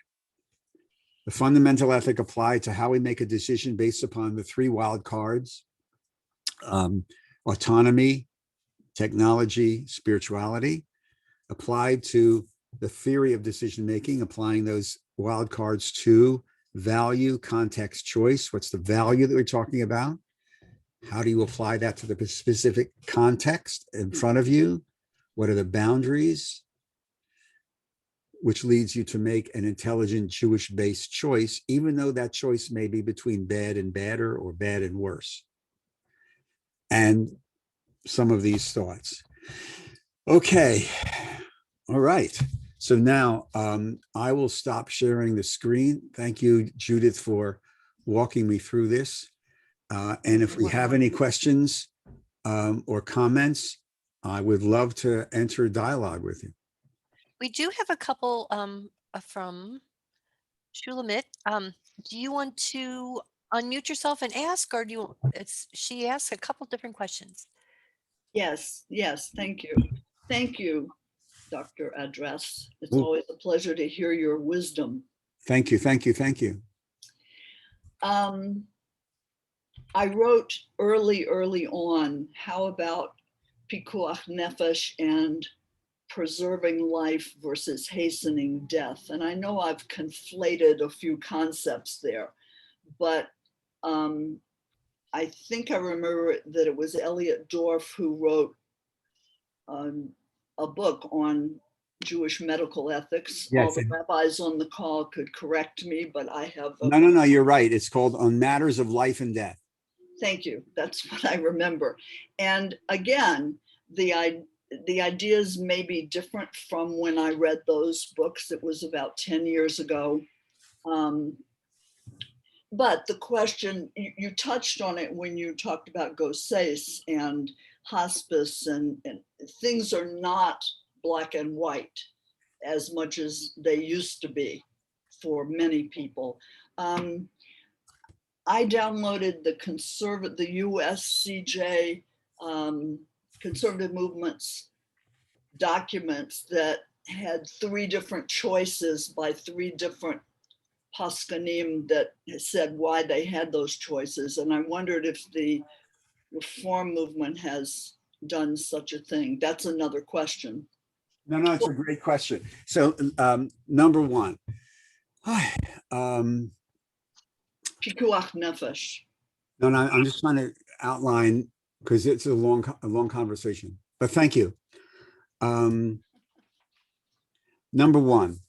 The fundamental ethic applied to how we make a decision based upon the 3 wild cards: autonomy, technology, spirituality, applied to the theory of decision making, applying those wild cards to value, context, choice. What's the value that we're talking about? How do you apply that to the specific context in front of you? What are the boundaries? Which leads you to make an intelligent Jewish-based choice, even though that choice may be between bad and badder or bad and worse. And some of these thoughts. Okay. All right. So now I will stop sharing the screen. Thank you, Judith, for walking me through this. And if we have any questions or comments, I would love to enter dialogue with you. We do have a couple from Shulamit. Do you want to unmute yourself and ask, or she asked a couple different questions. Yes, thank you. Thank you, Dr. Address. It's always a pleasure to hear your wisdom. Thank you. I wrote early on, how about pikuach nefesh and preserving life versus hastening death? And I know I've conflated a few concepts there, but I think I remember that it was Elliot Dorff who wrote a book on Jewish medical ethics. Yes. All the rabbis on the call could correct me, but I have. No, you're right. It's called On Matters of Life and Death. Thank you. That's what I remember. And again, the ideas may be different from when I read those books. It was about 10 years ago. But the question, you touched on it when you talked about Gosses and hospice, and things are not black and white as much as they used to be for many people. I downloaded the USCJ conservative movements documents that had 3 different choices by 3 different paskanim that said why they had those choices. And I wondered if the reform movement has done such a thing. That's another question. No, it's a great question. So number 1, Pikuach nefesh. No, I'm just trying to outline, because it's a long conversation, but thank you. Number 1,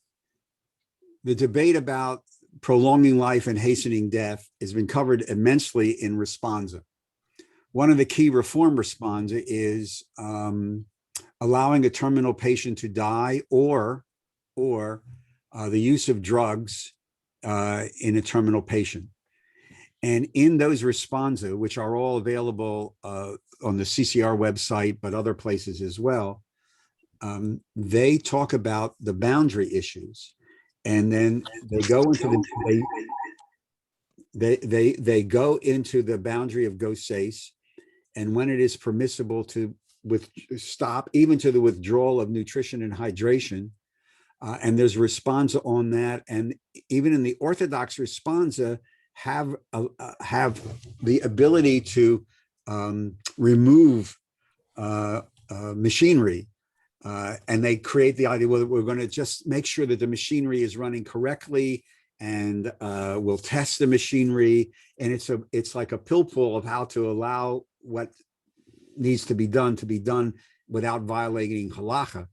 the debate about prolonging life and hastening death has been covered immensely in Responsa. One of the key reform responsa is allowing a terminal patient to die or the use of drugs in a terminal patient. And in those responsa, which are all available on the CCR website, but other places as well, they talk about the boundary issues. And then they go into they go into the boundary of Gosses, and when it is permissible to stop, even to the withdrawal of nutrition and hydration. And there's responsa on that. And even in the Orthodox responsa, have the ability to remove machinery. And they create the idea, well, we're going to just make sure that the machinery is running correctly, and we'll test the machinery. And it's like a pill pull of how to allow what needs to be done without violating halacha.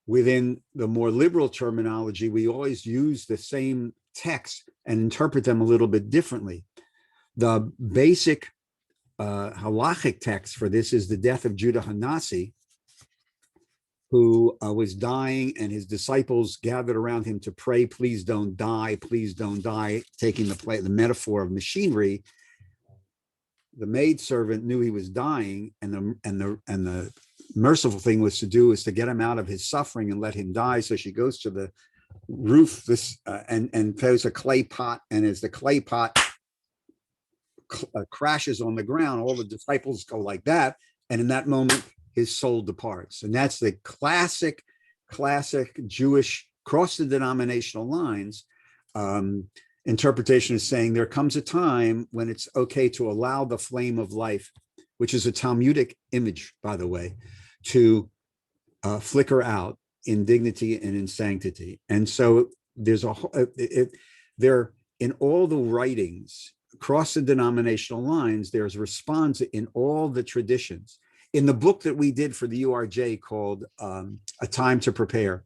Within the more liberal terminology, we always use the same text and interpret them a little bit differently. The basic halachic text for this is the death of Judah Hanasi, who was dying, and his disciples gathered around him to pray, please don't die, taking the metaphor of machinery. The maidservant knew he was dying, and the merciful thing was to get him out of his suffering and let him die. So she goes to the roof and throws a clay pot, and as the clay pot crashes on the ground, all the disciples go like that, and in that moment his soul departs. And that's the classic Jewish, cross the denominational lines, interpretation is saying there comes a time when it's okay to allow the flame of life, which is a Talmudic image, by the way, to flicker out in dignity and in sanctity. And so there's there in all the writings across the denominational lines, there's response in all the traditions. In the book that we did for the URJ called A Time to Prepare,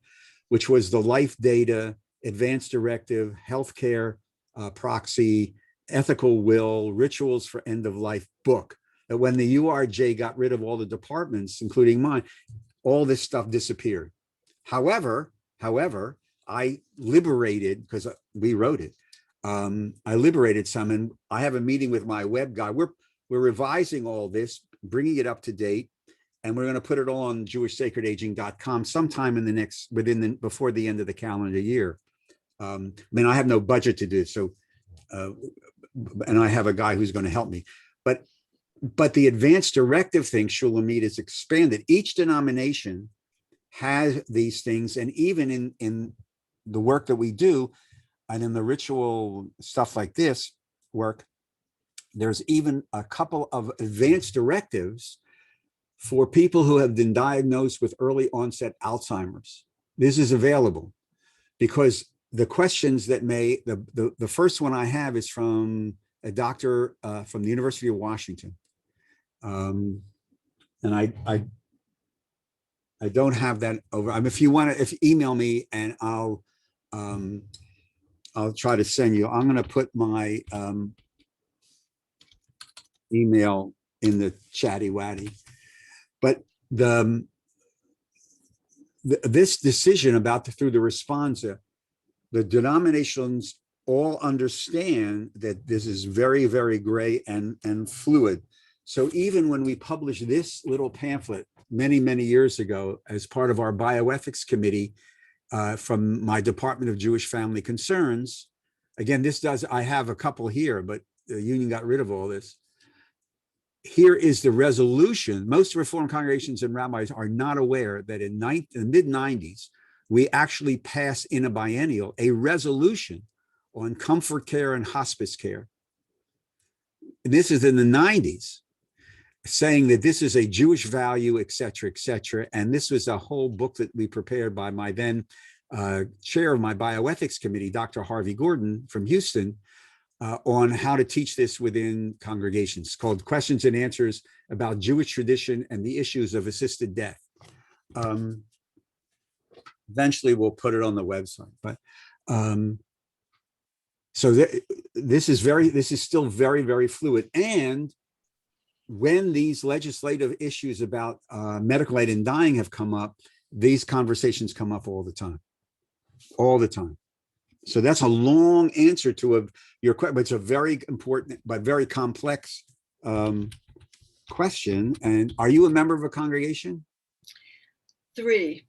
which was the life data, advanced directive, healthcare proxy, ethical will, rituals for end of life book, that when the URJ got rid of all the departments, including mine, all this stuff disappeared. However, I liberated, because we wrote it, I liberated some, and I have a meeting with my web guy. We're revising all this, bringing it up to date, and we're going to put it all on jewishsacredaging.com sometime in the next, before the end of the calendar year. I mean, I have no budget to do so, and I have a guy who's going to help me. But the advanced directive thing, Shulamit, is expanded. Each denomination has these things, and even in the work that we do, and in the ritual stuff like this work, there's even a couple of advanced directives for people who have been diagnosed with early onset Alzheimer's. This is available because the questions that the first one I have is from a doctor from the University of Washington. And I don't have that over. If you want to, email me and I'll try to send you. I'm going to put my email in the chatty watty. But this decision about through the responsa, the denominations all understand that this is very, very gray and fluid. So even when we published this little pamphlet many, many years ago as part of our bioethics committee from my Department of Jewish Family Concerns, again, I have a couple here, but the union got rid of all this. Here is the resolution. Most Reformed congregations and rabbis are not aware that in the mid-90s, we actually passed in a biennial a resolution on comfort care and hospice care. And this is in the 90s, saying that this is a Jewish value, et cetera, et cetera. And this was a whole book that we prepared by my then chair of my bioethics committee, Dr. Harvey Gordon from Houston, on how to teach this within congregations, called Questions and Answers About Jewish Tradition and the Issues of Assisted Death. Eventually we'll put it on the website, but so this is still very, very fluid. And when these legislative issues about medical aid in dying have come up, these conversations come up all the time. So that's a long answer to your question, but it's a very important but very complex question. And are you a member of a congregation? 3.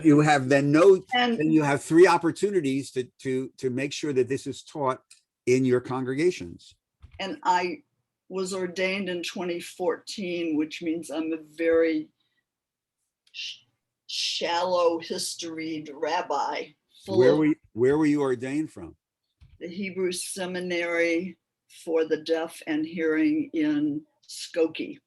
You have then you have 3 opportunities to make sure that this is taught in your congregations. And I was ordained in 2014, which means I'm a very shallow historied rabbi. Where were you ordained from? The Hebrew Seminary for the Deaf and Hearing in Skokie,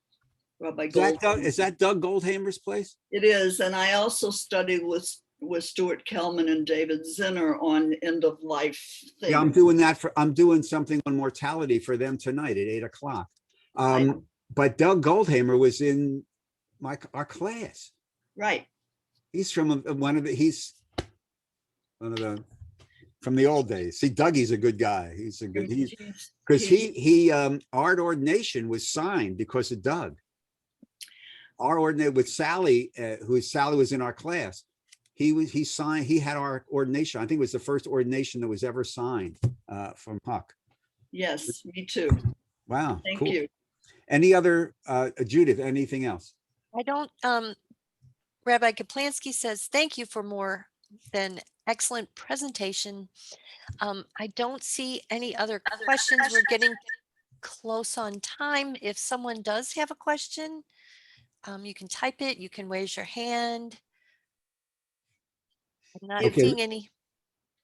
Rabbi Is that Gold. Doug Goldhamer's place? It is, and I also studied with Stuart Kelman and David Zinner on end of life things. Yeah, I'm doing something on mortality for them tonight at 8 o'clock. But Doug Goldhamer was in our class. Right. He's from one of the from the old days. See, Dougie's a good guy. He's because our ordination was signed because of Doug. Our ordination with Sally, Sally was in our class. He signed. He had our ordination. I think it was the first ordination that was ever signed from Huck. Yes, me too. Wow. Thank cool. you. Any other Judith? Anything else? I don't. Rabbi Kaplansky says, thank you for more than excellent presentation. I don't see any other questions. We're getting close on time. If someone does have a question, you can type it, you can raise your hand. I'm not seeing any.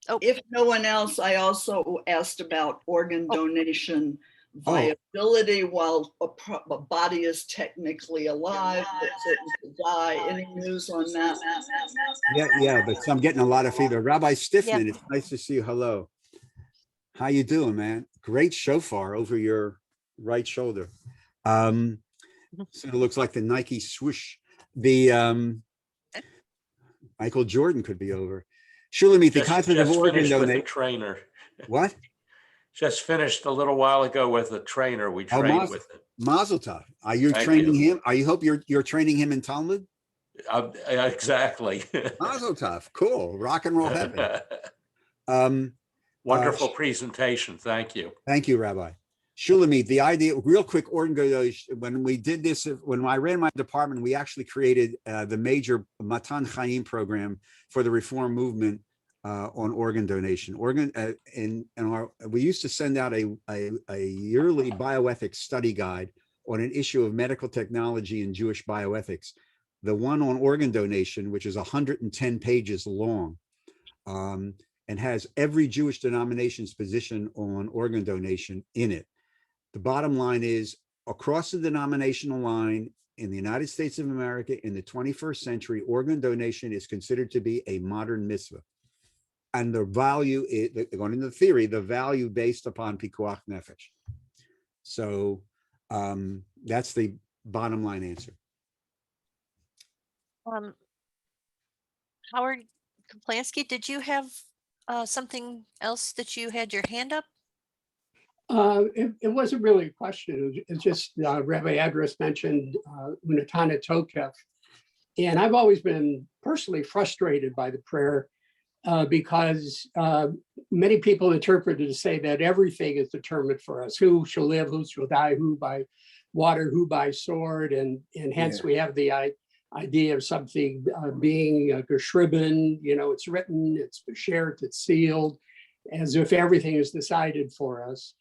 Oh, If no one else, I also asked about organ donation viability while a body is technically alive, but certain to die. Any news on that? Yeah, but I'm getting a lot of feedback. Rabbi Stiffman, it's nice to see you. Hello. How you doing, man? Great shofar over your right shoulder. So it looks like the Nike swoosh. The Michael Jordan could be over. Shulamit, the concept of organ donation. Trainer. What? Just finished a little while ago with a trainer. We trained with it. Mazel tov. Are you training him? I hope you're training him in Talmud? Exactly. Mazel tov. Cool. Rock and roll heaven. Wonderful presentation. Thank you. Thank you, Rabbi. Shulamit, the idea, real quick, organ donation, when we did this, when I ran my department, we actually created the major Matan Chaim program for the reform movement on organ donation. We used to send out a yearly bioethics study guide on an issue of medical technology and Jewish bioethics. The one on organ donation, which is 110 pages long, and has every Jewish denomination's position on organ donation in it. The bottom line is, across the denominational line in the United States of America in the 21st century, organ donation is considered to be a modern mitzvah. And the value, going into the theory, the value based upon pikuach nefesh. So that's the bottom line answer. Howard Kaplansky, did you have something else that you had your hand up? It wasn't really a question. It's just Rabbi Adras mentioned Unatana Tokef. And I've always been personally frustrated by the prayer because many people interpret it to say that everything is determined for us. Who shall live, who shall die, who by water, who by sword. And hence we have the idea of something being geschrieben, it's written, it's beshert, it's sealed, as if everything is decided for us.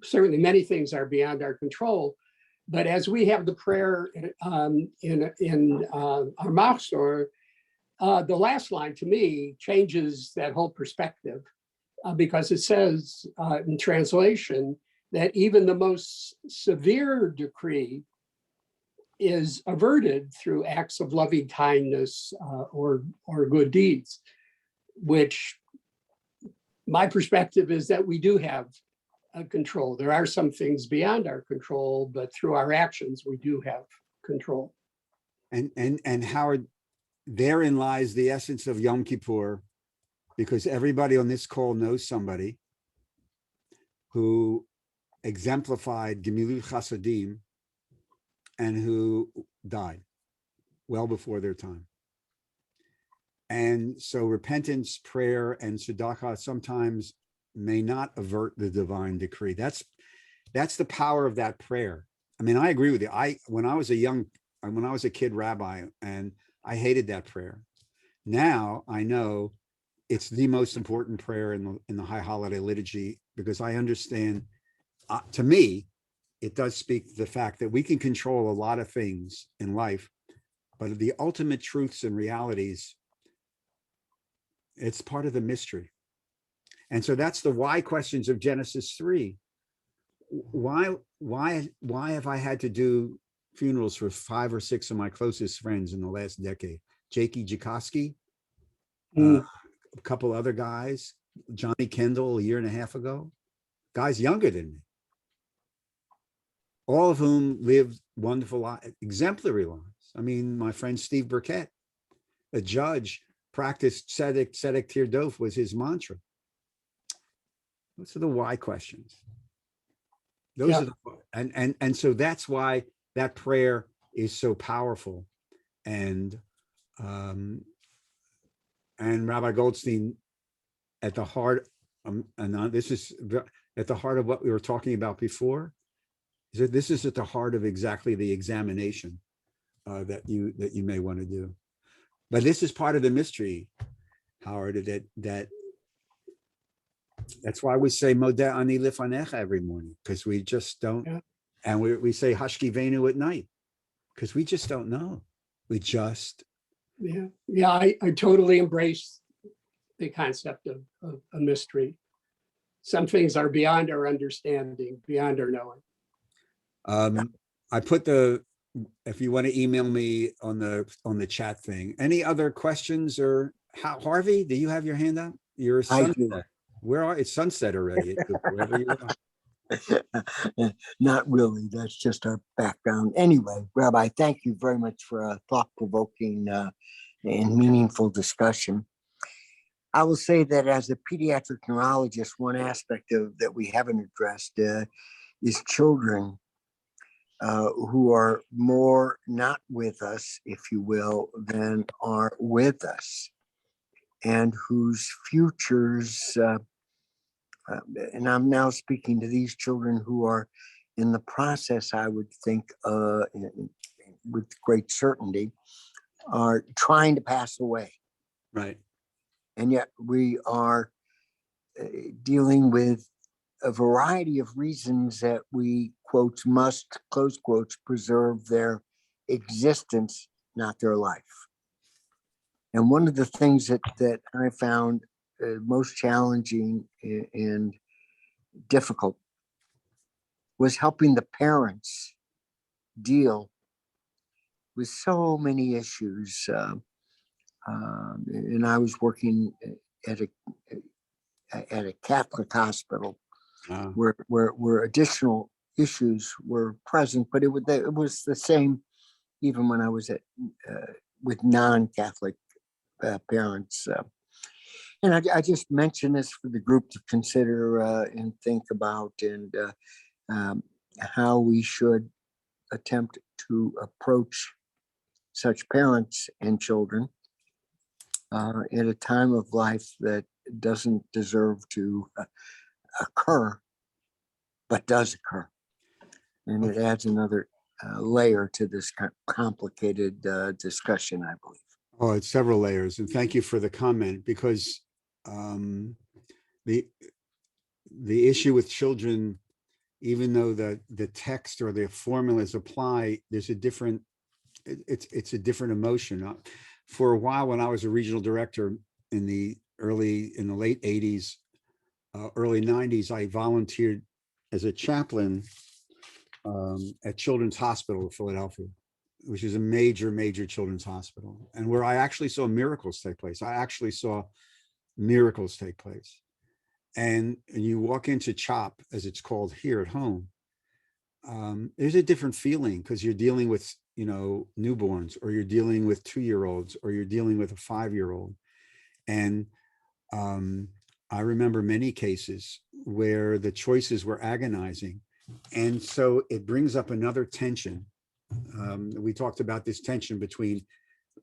Certainly many things are beyond our control, but as we have the prayer in our Machzor, the last line to me changes that whole perspective because it says in translation that even the most severe decree is averted through acts of loving kindness or good deeds, which my perspective is that we do have control. There are some things beyond our control, but through our actions, we do have control. And Howard, therein lies the essence of Yom Kippur, because everybody on this call knows somebody who exemplified Gemilut Chasadim and who died well before their time. And so repentance, prayer, and tzedakah sometimes may not avert the divine decree. That's the power of that prayer. I mean, I agree with you. When I was a kid rabbi, and I hated that prayer. Now I know it's the most important prayer in the High Holiday Liturgy, because I understand, to me, it does speak to the fact that we can control a lot of things in life, but the ultimate truths and realities, it's part of the mystery. And so that's the why questions of Genesis 3. why have I had to do funerals for 5 or 6 of my closest friends in the last decade? Jakey Jakoski, Mm. a couple other guys, Johnny Kendall a year and a half ago, guys younger than me, all of whom lived wonderful, exemplary lives. I mean, my friend Steve Burkett, a judge, practiced tzedek tirdof was his mantra. Those are the why questions. Those Yeah. are the, and so that's why that prayer is so powerful. And Rabbi Goldstein, at the heart, this is at the heart of what we were talking about before, is that this is at the heart of exactly the examination that you may want to do. But this is part of the mystery, Howard, that's why we say Modeh Ani Lifanecha every morning, because we just don't, Yeah. and we say Hashkivenu at night, because we just don't know. We just, Yeah, I totally embrace the concept of a mystery. Some things are beyond our understanding, beyond our knowing. I put if you want to email me on the chat thing. Any other questions? Or Harvey, do you have your hand up? You're sunset. It's sunset already, wherever you are. Not really. That's just our background. Anyway, Rabbi, thank you very much for a thought-provoking and meaningful discussion. I will say that as a pediatric neurologist, one aspect of that we haven't addressed is children who are more not with us, if you will, than are with us, and whose futures, and I'm now speaking to these children who are in the process, I would think, with great certainty, are trying to pass away. Right. And yet we are dealing with a variety of reasons that we, quotes, must, close quotes, preserve their existence, not their life. And one of the things that I found most challenging and difficult was helping the parents deal with so many issues. And I was working at a Catholic hospital where additional issues were present, but it was the same even when I was with non-Catholic parents. And I just mentioned this for the group to consider and think about, and how we should attempt to approach such parents and children at a time of life that doesn't deserve to occur, but does occur. And it adds another layer to this complicated discussion, I believe. Oh, it's several layers. And thank you for the comment, because the issue with children, even though the text or the formulas apply, there's a different, it's a different emotion. For a while, when I was a regional director in the late 80s, early 90s, I volunteered as a chaplain at Children's Hospital of Philadelphia, which is a major children's hospital, and where I actually saw miracles take place. And you walk into CHOP, as it's called here at home, there's a different feeling, because you're dealing with, newborns, or you're dealing with 2-year-olds, or you're dealing with a 5-year-old. And I remember many cases where the choices were agonizing. And so it brings up another tension. We talked about this tension between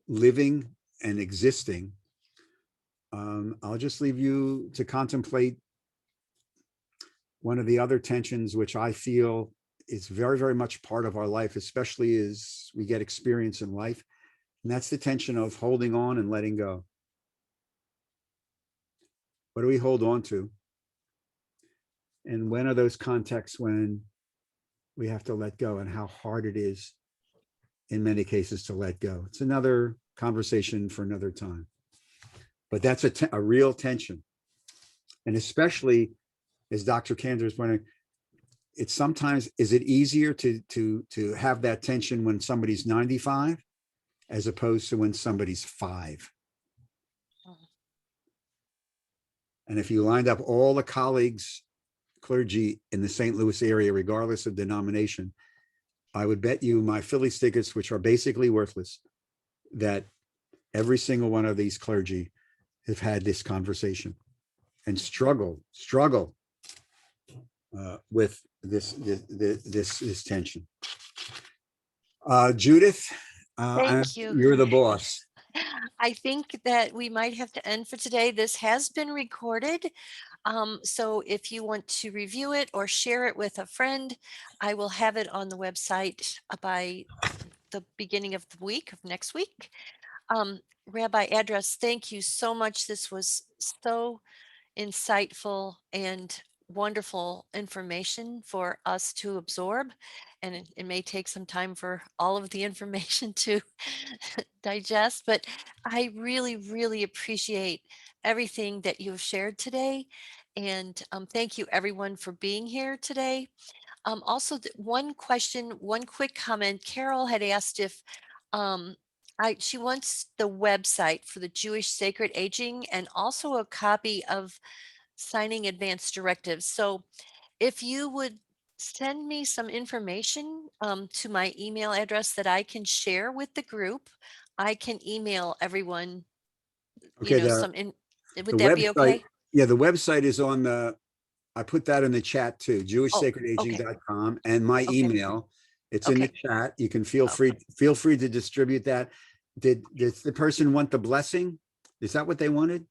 living and existing. I'll just leave you to contemplate one of the other tensions, which I feel is very much part of our life, especially as we get experience in life. And that's the tension of holding on and letting go. What do we hold on to? And when are those contexts when we have to let go, and how hard it is in many cases to let go? It's another conversation for another time. But that's a real tension. And especially, as Dr. Kander is pointing, it's sometimes, is it easier to have that tension when somebody's 95 as opposed to when somebody's 5? And if you lined up all the colleagues, clergy in the St. Louis area, regardless of denomination, I would bet you my Philly tickets, which are basically worthless, that every single one of these clergy have had this conversation and struggle with this tension. Judith, Thank you. you're the boss. I think that we might have to end for today. This has been recorded. So if you want to review it or share it with a friend, I will have it on the website by the beginning of the week of next week. Rabbi Address, thank you so much. This was so insightful and wonderful information for us to absorb. And it may take some time for all of the information to digest, but I really, really appreciate everything that you've shared today. And thank you everyone for being here today. Also, one question, one quick comment. Carol had asked if she wants the website for the Jewish Sacred Aging and also a copy of signing advance directives. So if you would send me some information to my email address that I can share with the group, I can email everyone, Okay, would the that be website, okay? yeah, the website is on the, I put that in the chat too, Okay. jewishsacredaging.com, and my Okay. email. It's in the Okay. chat. You can feel free to distribute that. Did the person want the blessing? Is that what they wanted?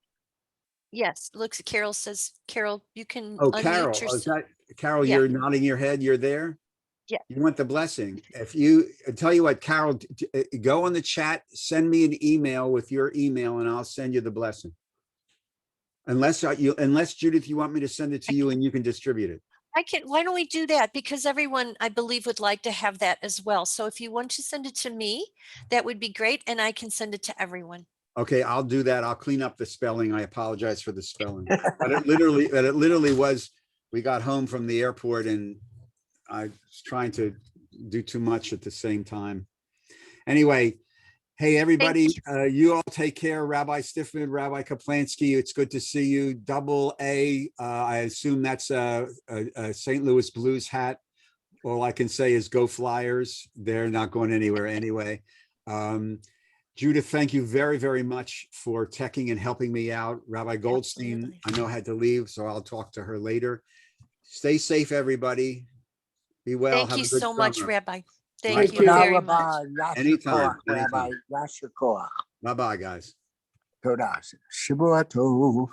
Yes, looks, Carol says, Carol, you can Oh, Carol, unmute is yourself. that Carol? Yeah. You're nodding your head. You're there. Yeah. You want the blessing. If you, I tell you what, Carol, go in the chat, send me an email with your email, and I'll send you the blessing. Unless Judith, you want me to send it to you and you can distribute it. Why don't we do that? Because everyone, I believe, would like to have that as well. So if you want to send it to me, that would be great. And I can send it to everyone. Okay, I'll do that. I'll clean up the spelling. I apologize for the spelling. But it literally was, we got home from the airport and I was trying to do too much at the same time. Anyway, hey, everybody, you all take care. Rabbi Stiffman, Rabbi Kaplansky, it's good to see you. Double A, I assume that's a St. Louis Blues hat. All I can say is go Flyers. They're not going anywhere anyway. Judith, thank you very, very much for teching and helping me out. Rabbi Goldstein, Absolutely. I know had to leave, so I'll talk to her later. Stay safe, everybody. Be well. Thank Have you a good so much, summer. Rabbi. My Thank you pleasure. very much. Anytime. Rabbi, Yasher Koach. Bye-bye, guys. Todah. Shavua Tov.